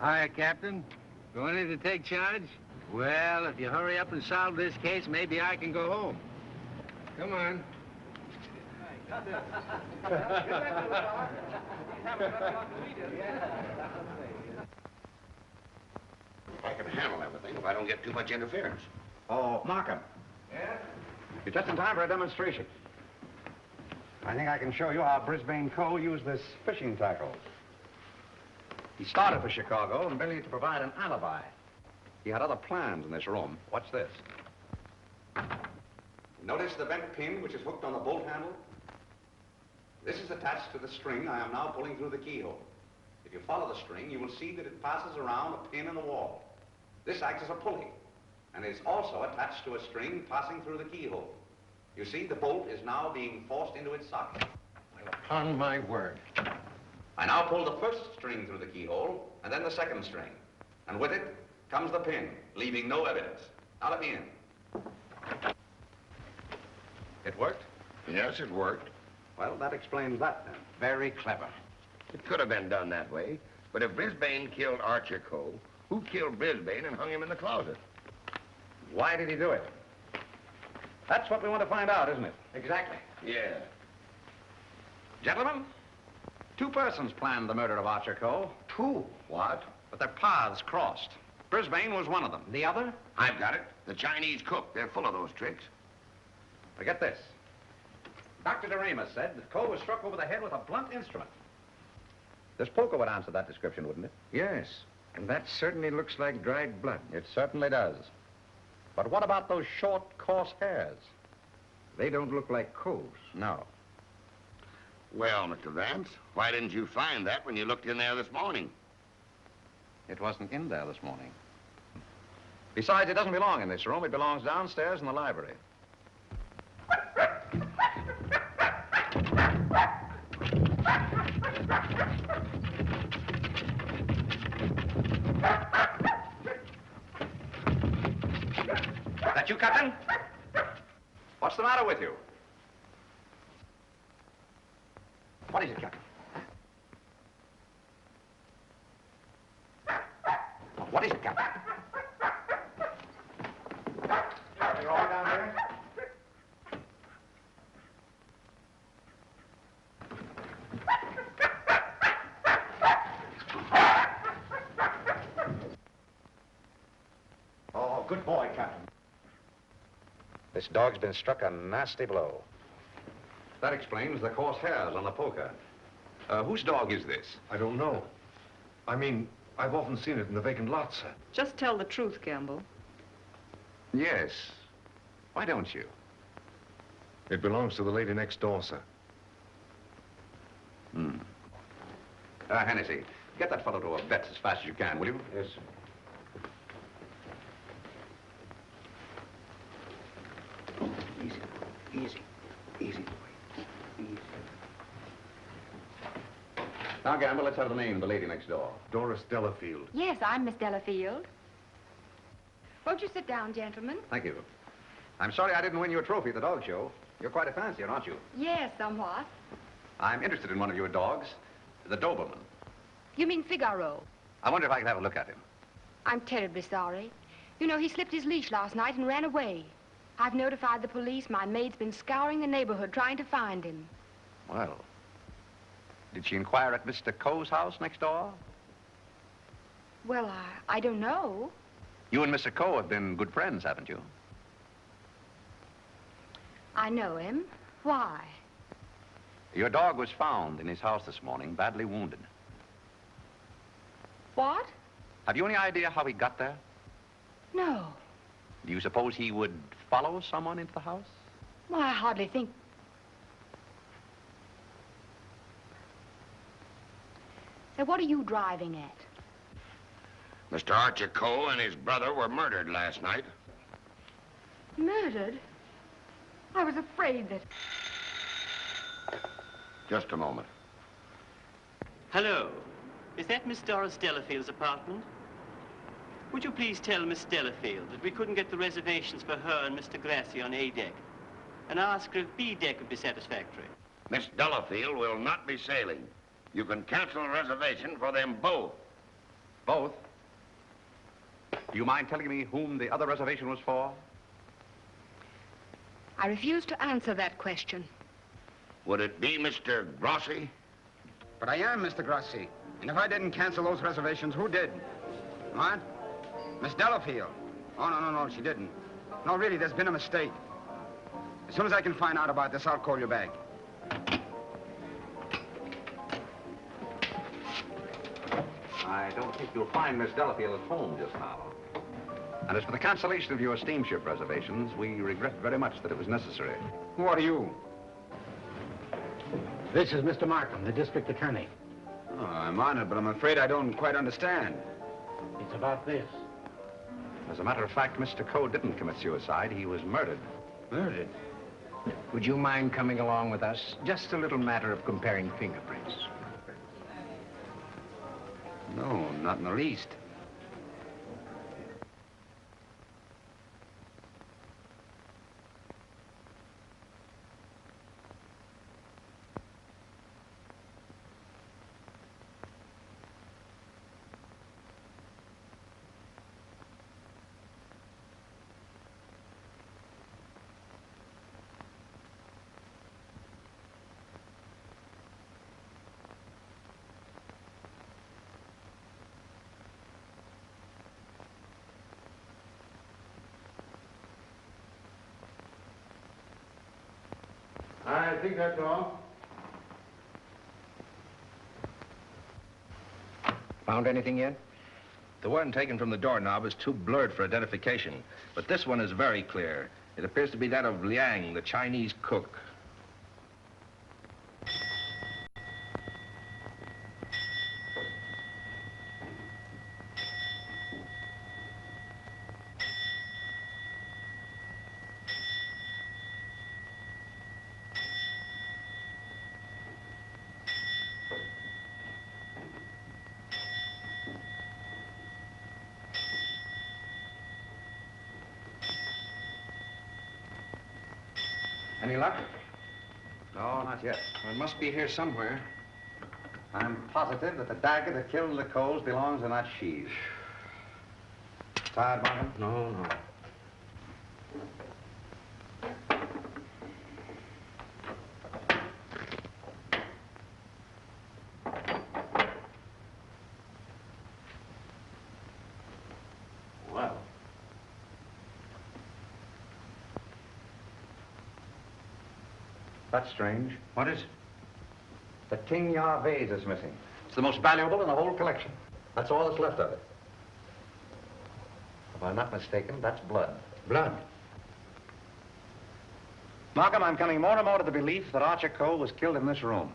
Hiya, Captain. Going in to take charge? Well, if you hurry up and solve this case, maybe I can go home. Come on. I can handle everything if I don't get too much interference. Oh, Markham. Yes? You're just in time for a demonstration. I think I can show you how Brisbane Cole used this fishing tackle. He started for Chicago and merely to provide an alibi. He had other plans in this room. Watch this. Notice the bent pin which is hooked on the bolt handle? This is attached to the string I am now pulling through the keyhole. If you follow the string, you will see that it passes around a pin in the wall. This acts as a pulley, and is also attached to a string passing through the keyhole. You see, the bolt is now being forced into its socket. Well, upon my word. I now pull the first string through the keyhole, and then the second string. And with it comes the pin, leaving no evidence. Now let me in. It worked? Yes, it worked. Well, that explains that then. Very clever. It could have been done that way, but if Brisbane killed Archer Cole, who killed Brisbane and hung him in the closet? Why did he do it? That's what we want to find out, isn't it? Exactly. Yeah. Gentlemen, two persons planned the murder of Archer Cole. Two? What? But their paths crossed. Brisbane was one of them. The other? I've got it. The Chinese cook. They're full of those tricks. Forget this. Dr. DeRamus said that Cole was struck over the head with a blunt instrument. This poker would answer that description, wouldn't it? Yes, and that certainly looks like dried blood. It certainly does. But what about those short, coarse hairs? They don't look like Cole's. No. Well, Mr. Vance, why didn't you find that when you looked in there this morning? It wasn't in there this morning. Besides, it doesn't belong in this room. It belongs downstairs in the library. That you, Captain? What's the matter with you? What is it, Captain? What is it, Captain? This dog's been struck a nasty blow. That explains the coarse hairs on the poker. Whose dog is this? I don't know. I mean, I've often seen it in the vacant lot, sir. Just tell the truth, Campbell. Yes. Why don't you? It belongs to the lady next door, sir. Hmm. Hennessy, get that fellow to a vet as fast as you can, will you? Yes, sir. Easy, boy. Easy. Now, Gamble, let's have the name of the lady next door. Doris Delafield. Yes, I'm Miss Delafield. Won't you sit down, gentlemen? Thank you. I'm sorry I didn't win you a trophy at the dog show. You're quite a fancier, aren't you? Yes, somewhat. I'm interested in one of your dogs, the Doberman. You mean Figaro? I wonder if I could have a look at him. I'm terribly sorry. You know, he slipped his leash last night and ran away. I've notified the police. My maid's been scouring the neighborhood trying to find him. Well, did she inquire at Mr. Coe's house next door? Well, I don't know. You and Mr. Coe have been good friends, haven't you? I know him. Why? Your dog was found in his house this morning, badly wounded. What? Have you any idea how he got there? No. Do you suppose he would follow someone into the house? Well, I hardly think... So what are you driving at? Mr. Archer Coe and his brother were murdered last night. Murdered? I was afraid that... Just a moment. Hello. Is that Miss Doris Delafield's apartment? Would you please tell Miss Delafield that we couldn't get the reservations for her and Mr. Grassy on A deck, and ask her if B deck would be satisfactory? Miss Delafield will not be sailing. You can cancel a reservation for them both. Both? Do you mind telling me whom the other reservation was for? I refuse to answer that question. Would it be Mr. Grossi? But I am Mr. Grossi. And if I didn't cancel those reservations, who did? What? Miss Delafield. Oh, no, she didn't. No, really, there's been a mistake. As soon as I can find out about this, I'll call you back. I don't think you'll find Miss Delafield at home just now. And as for the cancellation of your steamship reservations, we regret very much that it was necessary. Who are you? This is Mr. Markham, the district attorney. Oh, I'm honored, but I'm afraid I don't quite understand. It's about this. As a matter of fact, Mr. Coe didn't commit suicide. He was murdered. Murdered? Would you mind coming along with us? Just a little matter of comparing fingerprints. No, not in the least. I think that's all. Found anything yet? The one taken from the doorknob is too blurred for identification, but this one is very clear. It appears to be that of Liang, the Chinese cook. Any luck? No, not yet. Well, it must be here somewhere. I'm positive that the dagger that killed the Coles belongs in that sheath. Tired, Markham? No. Well. That's strange. What is it? The Ting-Ya vase is missing. It's the most valuable in the whole collection. That's all that's left of it. If I'm not mistaken, that's blood. Blood? Markham, I'm coming more and more to the belief that Archer Cole was killed in this room.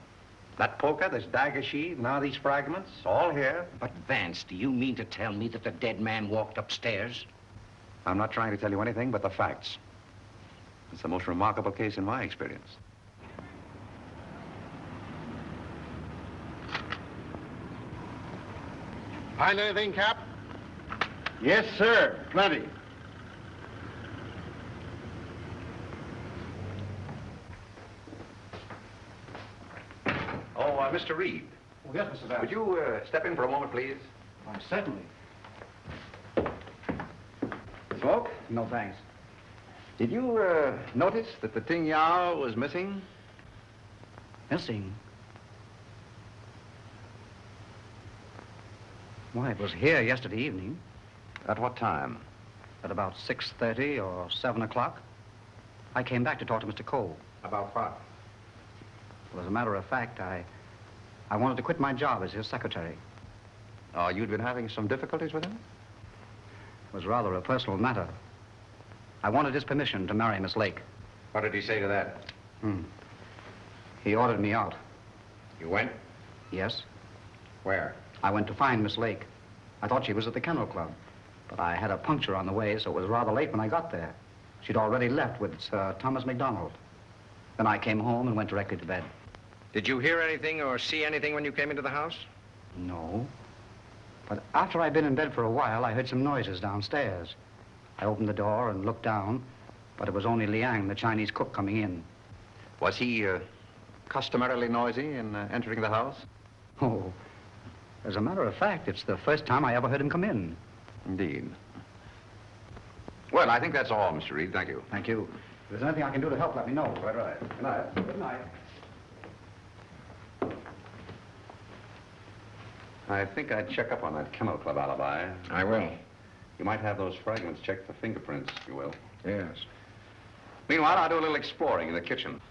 That poker, this dagger sheath, now these fragments, all here. But, Vance, do you mean to tell me that the dead man walked upstairs? I'm not trying to tell you anything but the facts. It's the most remarkable case in my experience. Find anything, Cap? Yes, sir. Plenty. Oh, Mr. Reed. Oh, yes, Mr. Vance. Would you step in for a moment, please? Certainly. Smoke? No, thanks. Did you notice that the Ting-Ya was missing? Missing? Why, it was here yesterday evening. At what time? At about 6:30 or 7 o'clock. I came back to talk to Mr. Cole. About what? Well, as a matter of fact, I wanted to quit my job as his secretary. Oh, you'd been having some difficulties with him? It was rather a personal matter. I wanted his permission to marry Miss Lake. What did he say to that? He ordered me out. You went? Yes. Where? I went to find Miss Lake. I thought she was at the Kennel Club, but I had a puncture on the way, so it was rather late when I got there. She'd already left with Sir Thomas MacDonald. Then I came home and went directly to bed. Did you hear anything or see anything when you came into the house? No. But after I'd been in bed for a while, I heard some noises downstairs. I opened the door and looked down, but it was only Liang, the Chinese cook, coming in. Was he customarily noisy in entering the house? Oh, as a matter of fact, it's the first time I ever heard him come in. Indeed. Well, I think that's all, Mr. Reed. Thank you. Thank you. If there's anything I can do to help, let me know. Quite right. Good night. Good night. I think I'd check up on that Kennel Club alibi. I will. You might have those fragments checked for fingerprints, you will. Yes. Meanwhile, I'll do a little exploring in the kitchen.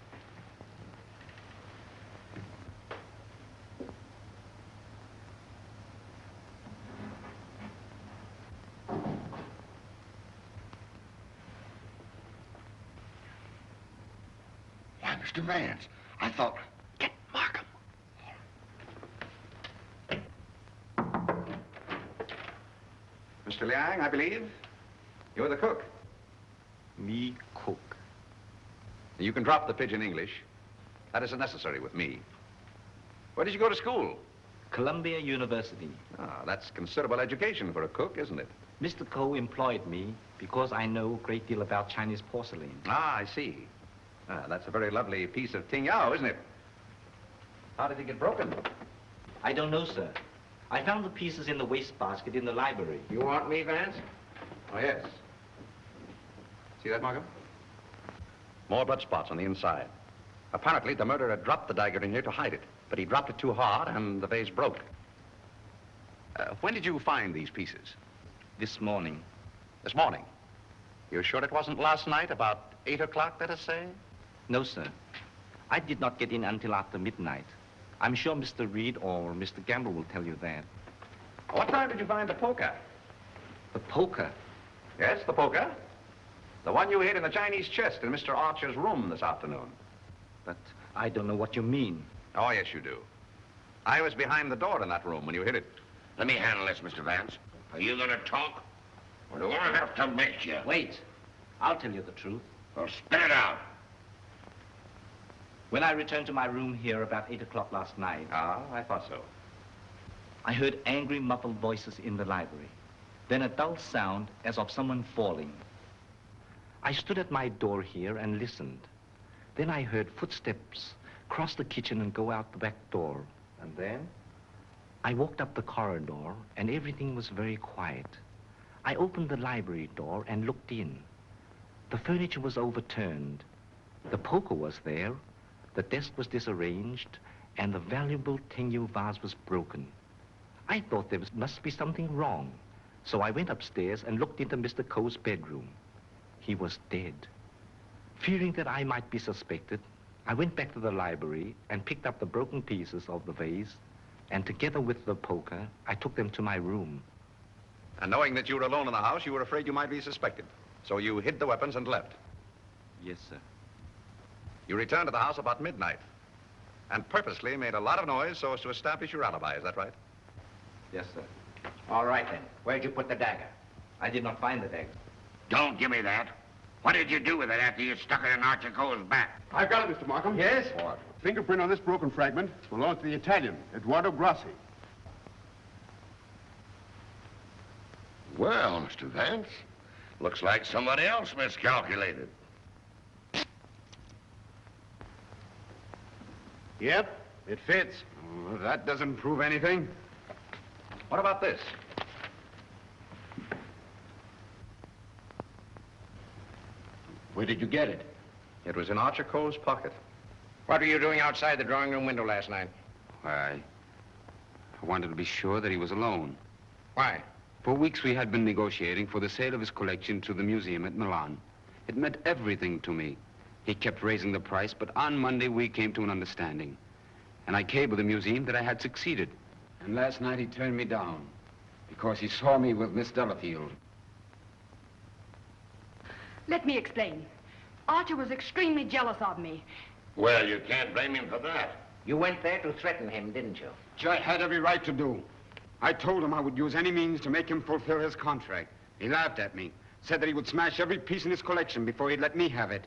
Why, Mr. Vance, I thought... Get Markham. Mr. Liang, I believe. You're the cook. Me cook. You can drop the pidgin English. That isn't necessary with me. Where did you go to school? Columbia University. Ah, that's considerable education for a cook, isn't it? Mr. Coe employed me because I know a great deal about Chinese porcelain. Ah, I see. Ah, that's a very lovely piece of Ting-Yao, isn't it? How did it get broken? I don't know, sir. I found the pieces in the wastebasket in the library. You want me, Vance? Oh, yes. See that, Markham? More blood spots on the inside. Apparently, the murderer dropped the dagger in here to hide it, but he dropped it too hard and the vase broke. When did you find these pieces? This morning. This morning? You're sure it wasn't last night, about 8 o'clock, let us say? No, sir. I did not get in until after midnight. I'm sure Mr. Reed or Mr. Gamble will tell you that. What time did you find the poker? The poker? Yes, the poker. The one you hid in the Chinese chest in Mr. Archer's room this afternoon. But I don't know what you mean. Oh, yes, you do. I was behind the door in that room when you hid it. Let me handle this, Mr. Vance. Are you going to talk? Or do I have to make you? Wait. I'll tell you the truth. Well, spit it out. When I returned to my room here about 8 o'clock last night... Ah, I thought so. I heard angry, muffled voices in the library. Then a dull sound as of someone falling. I stood at my door here and listened. Then I heard footsteps cross the kitchen and go out the back door. And then? I walked up the corridor, and everything was very quiet. I opened the library door and looked in. The furniture was overturned. The poker was there. The desk was disarranged, and the valuable Ting-Ya vase was broken. I thought there must be something wrong, so I went upstairs and looked into Mr. Coe's bedroom. He was dead. Fearing that I might be suspected, I went back to the library and picked up the broken pieces of the vase, and together with the poker, I took them to my room. And knowing that you were alone in the house, you were afraid you might be suspected. So you hid the weapons and left. Yes, sir. You returned to the house about midnight and purposely made a lot of noise so as to establish your alibi. Is that right? Yes, sir. All right, then. Where'd you put the dagger? I did not find the dagger. Don't give me that. What did you do with it after you stuck it in Archer Coe's back? I've got it, Mr. Markham. Yes? What? Fingerprint on this broken fragment belongs to the Italian, Eduardo Grassi. Well, Mr. Vance, looks like somebody else miscalculated. Yep, it fits. Oh, that doesn't prove anything. What about this? Where did you get it? It was in Archer Coe's pocket. What were you doing outside the drawing room window last night? Why, I wanted to be sure that he was alone. Why? For weeks we had been negotiating for the sale of his collection to the museum at Milan. It meant everything to me. He kept raising the price, but on Monday we came to an understanding. And I cabled the museum that I had succeeded. And last night he turned me down because he saw me with Miss Delafield. Let me explain. Archer was extremely jealous of me. Well, you can't blame him for that. You went there to threaten him, didn't you? Which I had every right to do. I told him I would use any means to make him fulfill his contract. He laughed at me, said that he would smash every piece in his collection before he'd let me have it.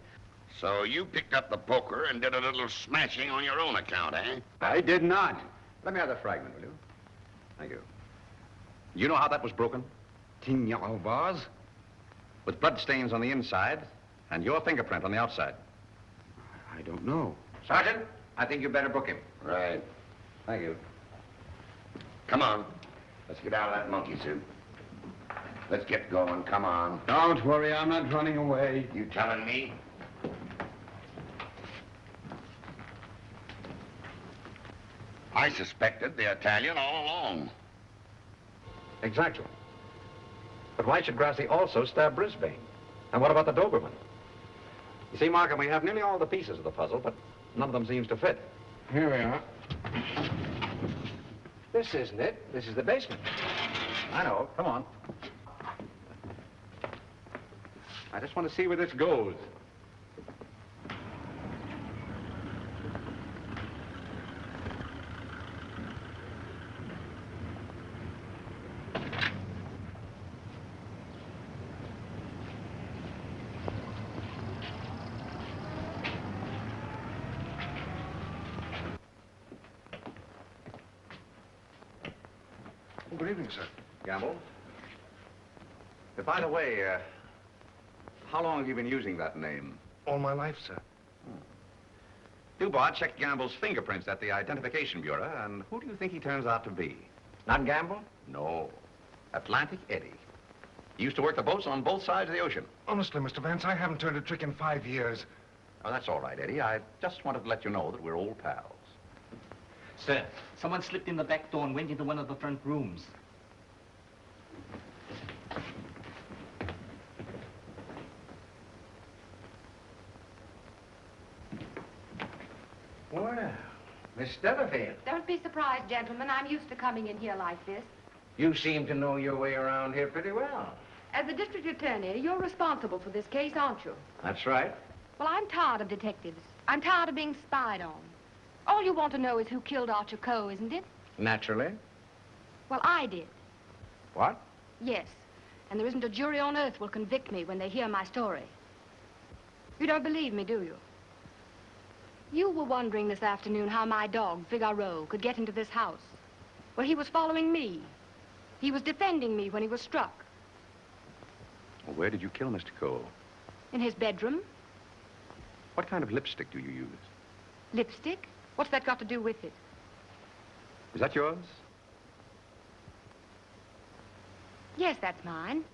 So you picked up the poker and did a little smashing on your own account, eh? I did not. Let me have that fragment, will you? Thank you. You know how that was broken? Tin yellow vase. With blood stains on the inside and your fingerprint on the outside. I don't know. Sergeant, I think you better book him. Right. Thank you. Come on. Let's get out of that monkey suit. Let's get going. Come on. Don't worry, I'm not running away. You telling me? I suspected the Italian all along. Exactly. But why should Grassi also stab Brisbane? And what about the Doberman? You see, Markham, we have nearly all the pieces of the puzzle, but none of them seems to fit. Here we are. This isn't it. This is the basement. I know. Come on. I just want to see where this goes. Good evening, sir. Gamble. By the way, how long have you been using that name? All my life, sir. Dubois checked Gamble's fingerprints at the Identification Bureau, and who do you think he turns out to be? Not Gamble? No. Atlantic Eddie. He used to work the boats on both sides of the ocean. Honestly, Mr. Vance, I haven't turned a trick in 5 years. Oh, that's all right, Eddie. I just wanted to let you know that we're old pals. Sir, someone slipped in the back door and went into one of the front rooms. Well, Miss Delafield, Don't be surprised, gentlemen. I'm used to coming in here like this. you seem to know your way around here pretty well. As the district attorney, you're responsible for this case, aren't you? That's right. Well, I'm tired of detectives. I'm tired of being spied on. All you want to know is who killed Archer Coe, isn't it? Naturally. Well, I did. What? Yes. And there isn't a jury on earth will convict me when they hear my story. You don't believe me, do you? You were wondering this afternoon how my dog, Figaro, could get into this house. Well, he was following me. He was defending me when he was struck. Well, where did you kill Mr. Cole? In his bedroom. What kind of lipstick do you use? Lipstick? What's that got to do with it? Is that yours? Yes, that's mine.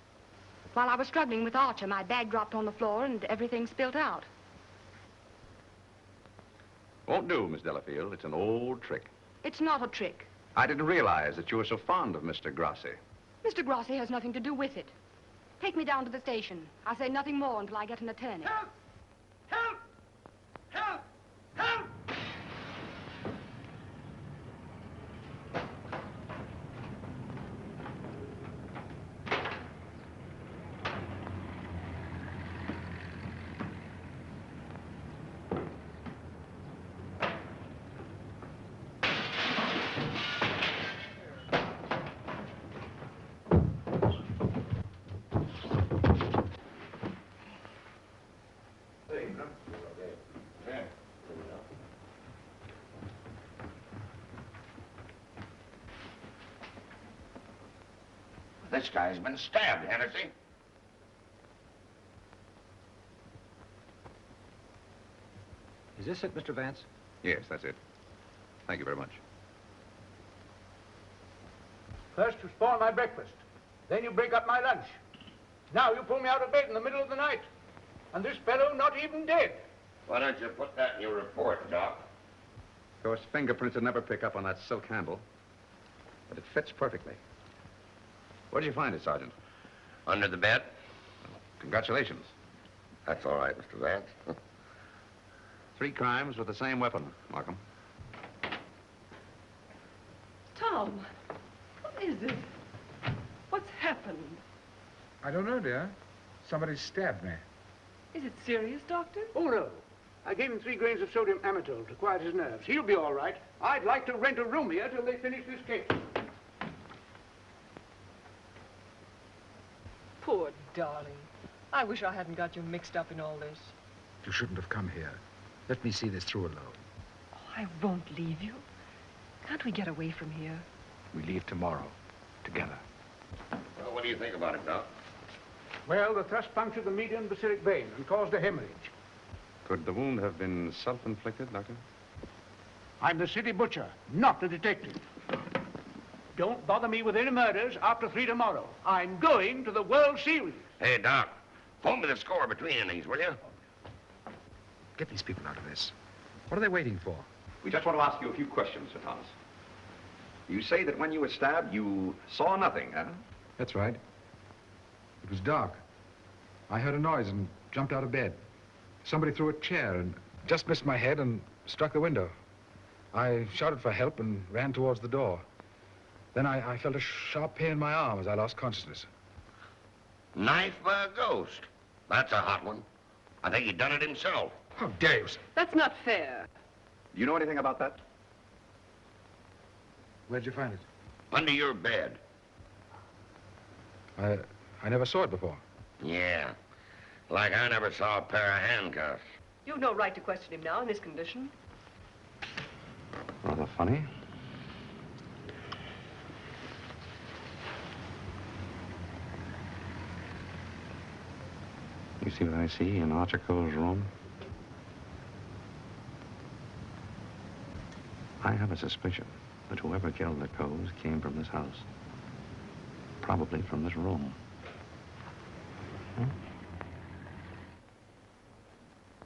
While I was struggling with Archer, my bag dropped on the floor and everything spilt out. Won't do, Miss Delafield. It's an old trick. It's not a trick. I didn't realize that you were so fond of Mr. Grassi. Mr. Grassi has nothing to do with it. Take me down to the station. I'll say nothing more until I get an attorney. Help! Help! Help! Help! This guy's been stabbed, hasn't he? Is this it, Mr. Vance? Yes, that's it. Thank you very much. First you spoil my breakfast. Then you break up my lunch. Now you pull me out of bed in the middle of the night. And this fellow not even dead. Why don't you put that in your report, Doc? Of course, fingerprints would never pick up on that silk handle. But it fits perfectly. Where did you find it, Sergeant? Under the bed. Congratulations. That's all right, Mr. Vance. 3 crimes with the same weapon, Markham. Tom, what is it? What's happened? I don't know, dear. Somebody stabbed me. Is it serious, Doctor? Oh, no. I gave him 3 grains of sodium amytal to quiet his nerves. He'll be all right. I'd like to rent a room here till they finish this case. Poor darling. I wish I hadn't got you mixed up in all this. You shouldn't have come here. Let me see this through alone. Oh, I won't leave you. Can't we get away from here? We leave tomorrow. Together. Well, what do you think about it, Doc? Well, the thrust punctured the median basilic vein and caused a hemorrhage. Could the wound have been self-inflicted, Doctor? I'm the city butcher, not the detective. Don't bother me with any murders after 3 tomorrow. I'm going to the World Series. Hey, Doc, phone me the score between innings, will you? Get these people out of this. What are they waiting for? We just want to ask you a few questions, Sir Thomas. You say that when you were stabbed, you saw nothing, huh? That's right. It was dark. I heard a noise and jumped out of bed. Somebody threw a chair and just missed my head and struck the window. I shouted for help and ran towards the door. Then I felt a sharp pain in my arm as I lost consciousness. Knife by a ghost. That's a hot one. I think he done it himself. How dare you, sir? That's not fair. Do you know anything about that? Where'd you find it? Under your bed. I never saw it before. Yeah. Like I never saw a pair of handcuffs. You've no right to question him now in this condition. Rather funny. You see what I see in Archer Cole's room? I have a suspicion that whoever killed the Coles came from this house. Probably from this room.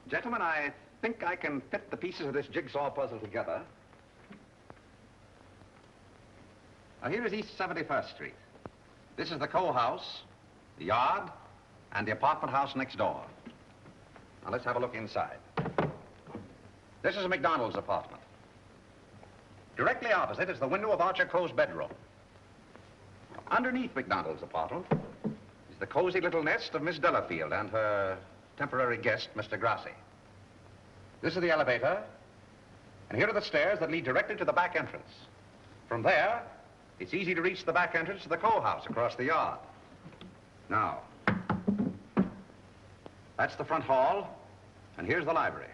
Gentlemen, I think I can fit the pieces of this jigsaw puzzle together. Now, here is East 71st Street. This is the Cole house, the yard, and the apartment house next door. Now, let's have a look inside. This is McDonald's apartment. Directly opposite is the window of Archer Cole's bedroom. Underneath McDonald's apartment is the cozy little nest of Miss Delafield and her temporary guest, Mr. Grassi. This is the elevator, and here are the stairs that lead directly to the back entrance. From there, it's easy to reach the back entrance to the Cole house across the yard. Now, that's the front hall, and here's the library.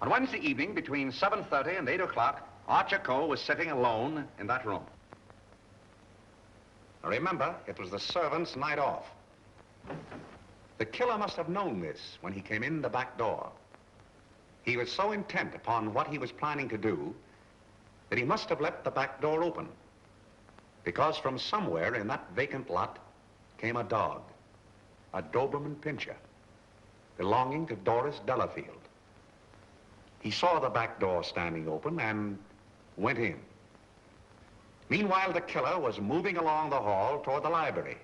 On Wednesday evening, between 7:30 and 8 o'clock, Archer Cole was sitting alone in that room. Now remember, it was the servant's night off. The killer must have known this when he came in the back door. He was so intent upon what he was planning to do that he must have left the back door open, because from somewhere in that vacant lot came a dog, a Doberman Pinscher, belonging to Doris Delafield. He saw the back door standing open and went in. Meanwhile, the killer was moving along the hall toward the library,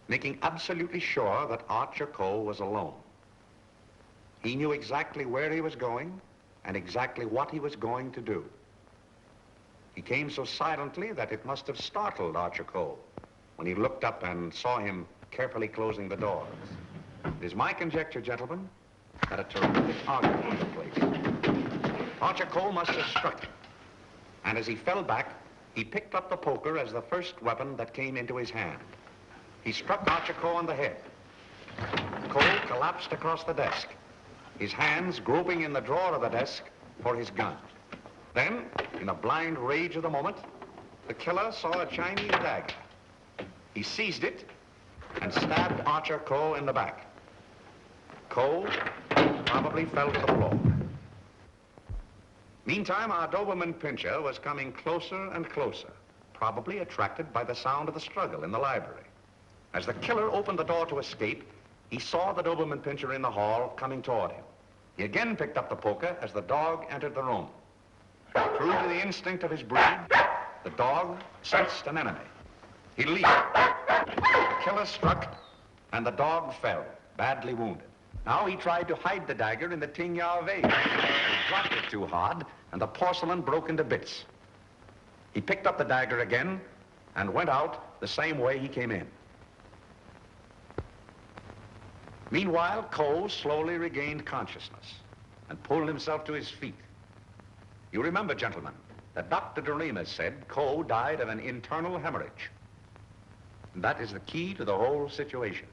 making absolutely sure that Archer Cole was alone. He knew exactly where he was going and exactly what he was going to do. He came so silently that it must have startled Archer Cole when he looked up and saw him carefully closing the doors. It is my conjecture, gentlemen, that a terrific argument took place. Archer Cole must have struck him, and as he fell back, he picked up the poker as the first weapon that came into his hand. He struck Archer Cole on the head. Cole collapsed across the desk, his hands groping in the drawer of the desk for his gun. Then, in the blind rage of the moment, the killer saw a Chinese dagger. He seized it and stabbed Archer Coe in the back. Coe probably fell to the floor. Meantime, our Doberman Pinscher was coming closer and closer, probably attracted by the sound of the struggle in the library. As the killer opened the door to escape, he saw the Doberman Pinscher in the hall coming toward him. He again picked up the poker as the dog entered the room. True to the instinct of his breed, the dog sensed an enemy. He leaped. The killer struck, and the dog fell, badly wounded. Now he tried to hide the dagger in the Tingya vase. He dropped it too hard, and the porcelain broke into bits. He picked up the dagger again and went out the same way he came in. Meanwhile, Coe slowly regained consciousness and pulled himself to his feet. You remember, gentlemen, that Dr. Doremus said Coe died of an internal hemorrhage. And that is the key to the whole situation.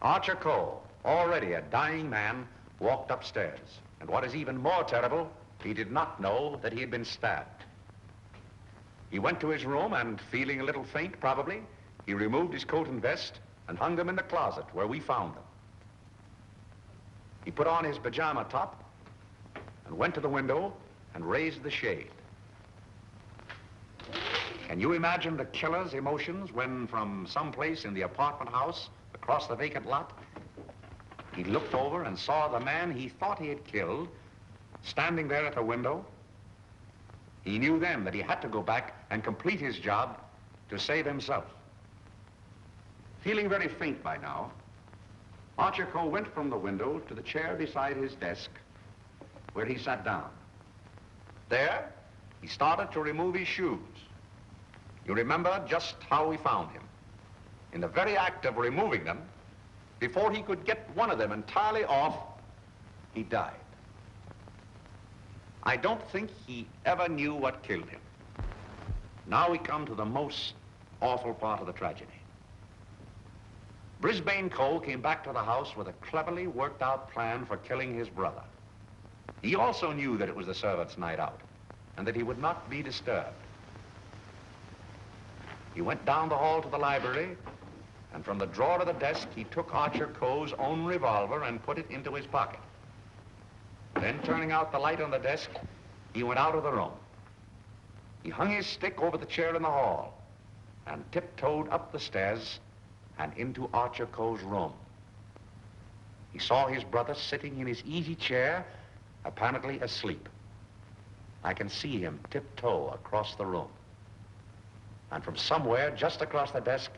Archer Coe, already a dying man, walked upstairs. And what is even more terrible, he did not know that he had been stabbed. He went to his room and, feeling a little faint probably, he removed his coat and vest and hung them in the closet where we found them. He put on his pajama top and went to the window and raised the shade. Can you imagine the killer's emotions when, from someplace in the apartment house across the vacant lot, he looked over and saw the man he thought he had killed standing there at the window? He knew then that he had to go back and complete his job to save himself. Feeling very faint by now, Archer Coe went from the window to the chair beside his desk, where he sat down. There, he started to remove his shoes. You remember just how we found him. In the very act of removing them, before he could get one of them entirely off, he died. I don't think he ever knew what killed him. Now we come to the most awful part of the tragedy. Brisbane Coe came back to the house with a cleverly worked out plan for killing his brother. He also knew that it was the servants' night out and that he would not be disturbed. He went down the hall to the library, and from the drawer of the desk, he took Archer Coe's own revolver and put it into his pocket. Then, turning out the light on the desk, he went out of the room. He hung his stick over the chair in the hall and tiptoed up the stairs and into Archer Coe's room. He saw his brother sitting in his easy chair, apparently asleep. I can see him tiptoe across the room. And from somewhere just across the desk,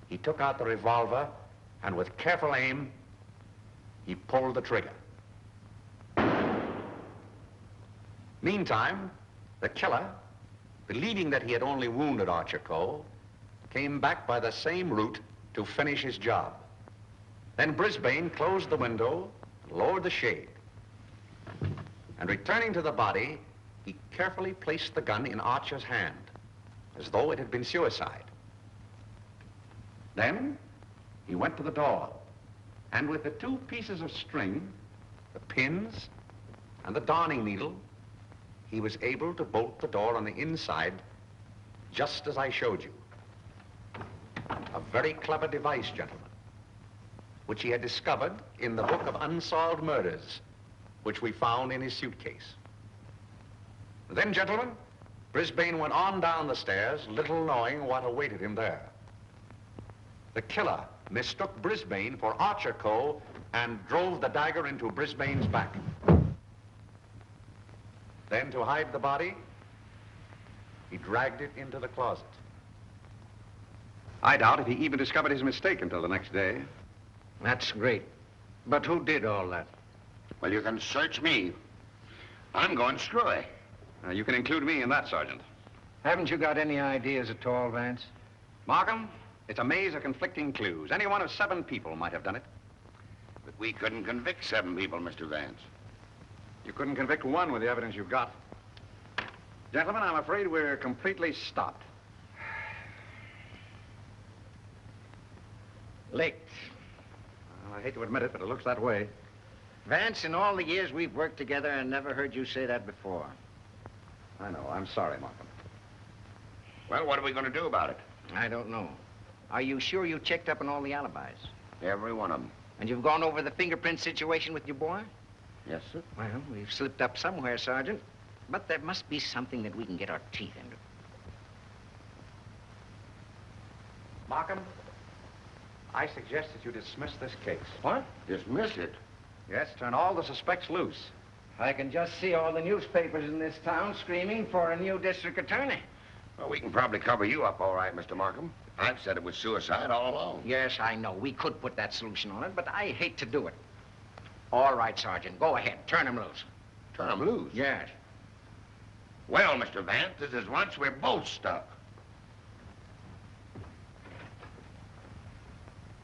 he took out the revolver and with careful aim, he pulled the trigger. Meantime, the killer, believing that he had only wounded Archer Coe, came back by the same route to finish his job. Then Brisbane closed the window, lowered the shade, and returning to the body, he carefully placed the gun in Archer's hand, as though it had been suicide. Then he went to the door, and with the two pieces of string, the pins, and the darning needle, he was able to bolt the door on the inside, just as I showed you. A very clever device, gentlemen, which he had discovered in the book of unsolved murders, which we found in his suitcase. Then, gentlemen, Brisbane went on down the stairs, little knowing what awaited him there. The killer mistook Brisbane for Archer Coe and drove the dagger into Brisbane's back. Then, to hide the body, he dragged it into the closet. I doubt if he even discovered his mistake until the next day. That's great. But who did all that? Well, you can search me. I'm going screwy. You can include me in that, Sergeant. Haven't you got any ideas at all, Vance? Markham, it's a maze of conflicting clues. Any one of 7 people might have done it. But we couldn't convict 7 people, Mr. Vance. You couldn't convict one with the evidence you've got. Gentlemen, I'm afraid we're completely stopped. Licked. Well, I hate to admit it, but it looks that way. Vance, in all the years we've worked together, I never heard you say that before. I know. I'm sorry, Markham. Well, what are we going to do about it? I don't know. Are you sure you checked up on all the alibis? Every one of them. And you've gone over the fingerprint situation with your boy? Yes, sir. Well, we've slipped up somewhere, Sergeant. But there must be something that we can get our teeth into. Markham, I suggest that you dismiss this case. What? Dismiss it? Yes, turn all the suspects loose. I can just see all the newspapers in this town screaming for a new district attorney. Well, we can probably cover you up all right, Mr. Markham. I've said it was suicide all along. Yes, I know. We could put that solution on it, but I hate to do it. All right, Sergeant. Go ahead. Turn him loose. Turn him loose? Yes. Well, Mr. Vance, this is once we're both stuck.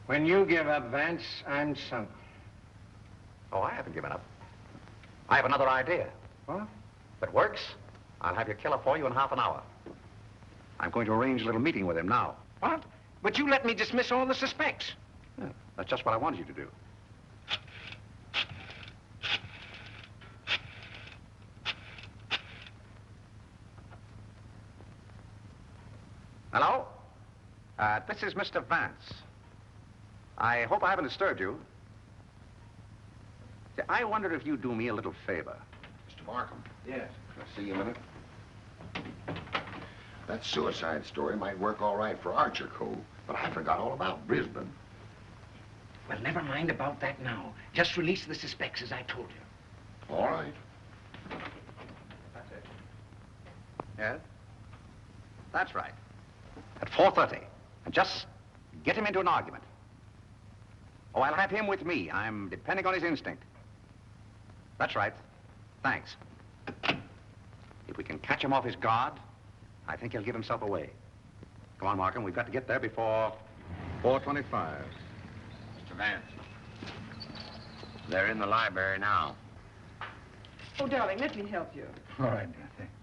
When you give up, Vance, I'm sunk. Oh, I haven't given up. I have another idea. What? If it works, I'll have your killer for you in half an hour. I'm going to arrange a little meeting with him now. What? But you let me dismiss all the suspects. Yeah, that's just what I wanted you to do. Hello? This is Mr. Vance. I hope I haven't disturbed you. See, I wondered if you'd do me a little favor. Mr. Markham. Yes. Can I see you a minute? That suicide story might work all right for Archer Cove, but I forgot all about Brisbane. Well, never mind about that now. Just release the suspects, as I told you. All right. That's it. Yes? That's right. At 4:30. And just get him into an argument. Oh, I'll have him with me. I'm depending on his instinct. That's right. Thanks. If we can catch him off his guard, I think he'll give himself away. Come on, Markham. We've got to get there before 4:25. Mr. Vance. They're in the library now. Oh, darling, let me help you. All right, dear. Thanks.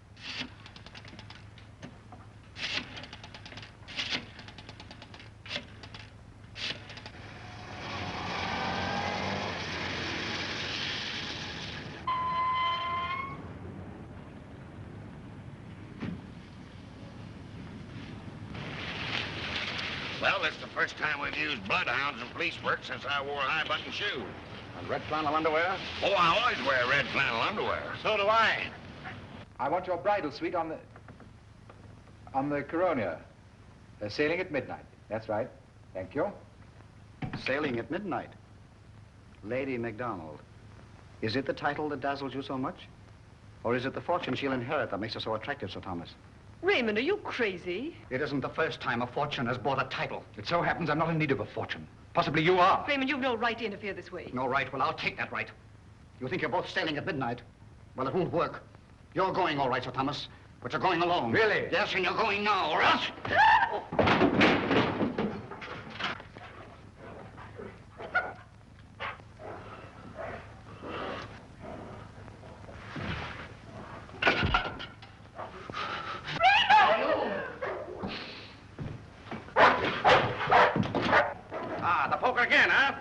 Well, it's the first time we've used bloodhounds in police work since I wore high-button shoes. And red flannel underwear? Oh, I always wear red flannel underwear. So do I. I want your bridal suite on the Coronia. Sailing at midnight. That's right. Thank you. Sailing at midnight. Lady MacDonald. Is it the title that dazzles you so much? Or is it the fortune she'll inherit that makes her so attractive, Sir Thomas? Raymond, are you crazy? It isn't the first time a fortune has bought a title. It so happens I'm not in need of a fortune. Possibly you are. Raymond, you've no right to interfere this way. No right? Well, I'll take that right. You think you're both sailing at midnight? Well, it won't work. You're going all right, Sir Thomas, but you're going alone. Really? Yes, and you're going now, or else... Ah, the poker again, huh?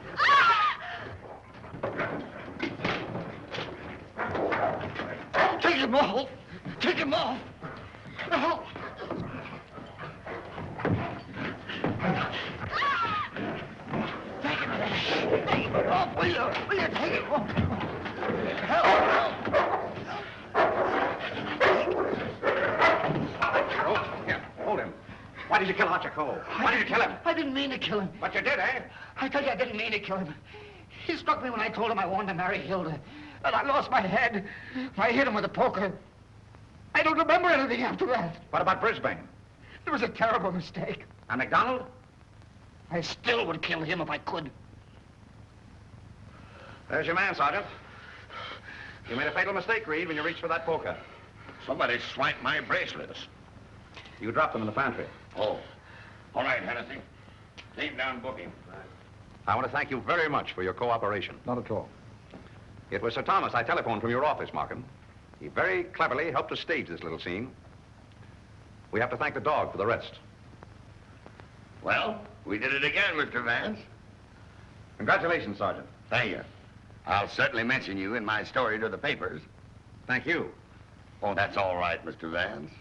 Take him off! Take him off! No! Take him off! Will you take him off? Help! Here, hold him. Why did you kill Archer Cole? Why did you kill him? I didn't mean to kill him. But you did, eh? I tell you, I didn't mean to kill him. He struck me when I told him I wanted to marry Hilda. And I lost my head. I hit him with a poker. I don't remember anything after that. What about Brisbane? It was a terrible mistake. And MacDonald? I still would kill him if I could. There's your man, Sergeant. You made a fatal mistake, Reed, when you reached for that poker. Somebody swiped my bracelets. You dropped them in the pantry. Oh. All right, Hennessy. Leave down booking. I want to thank you very much for your cooperation. Not at all. It was Sir Thomas I telephoned from your office, Markham. He very cleverly helped us stage this little scene. We have to thank the dog for the rest. Well, we did it again, Mr. Vance. Congratulations, Sergeant. Thank you. I'll certainly mention you in my story to the papers. Thank you. Oh, that's all right, Mr. Vance.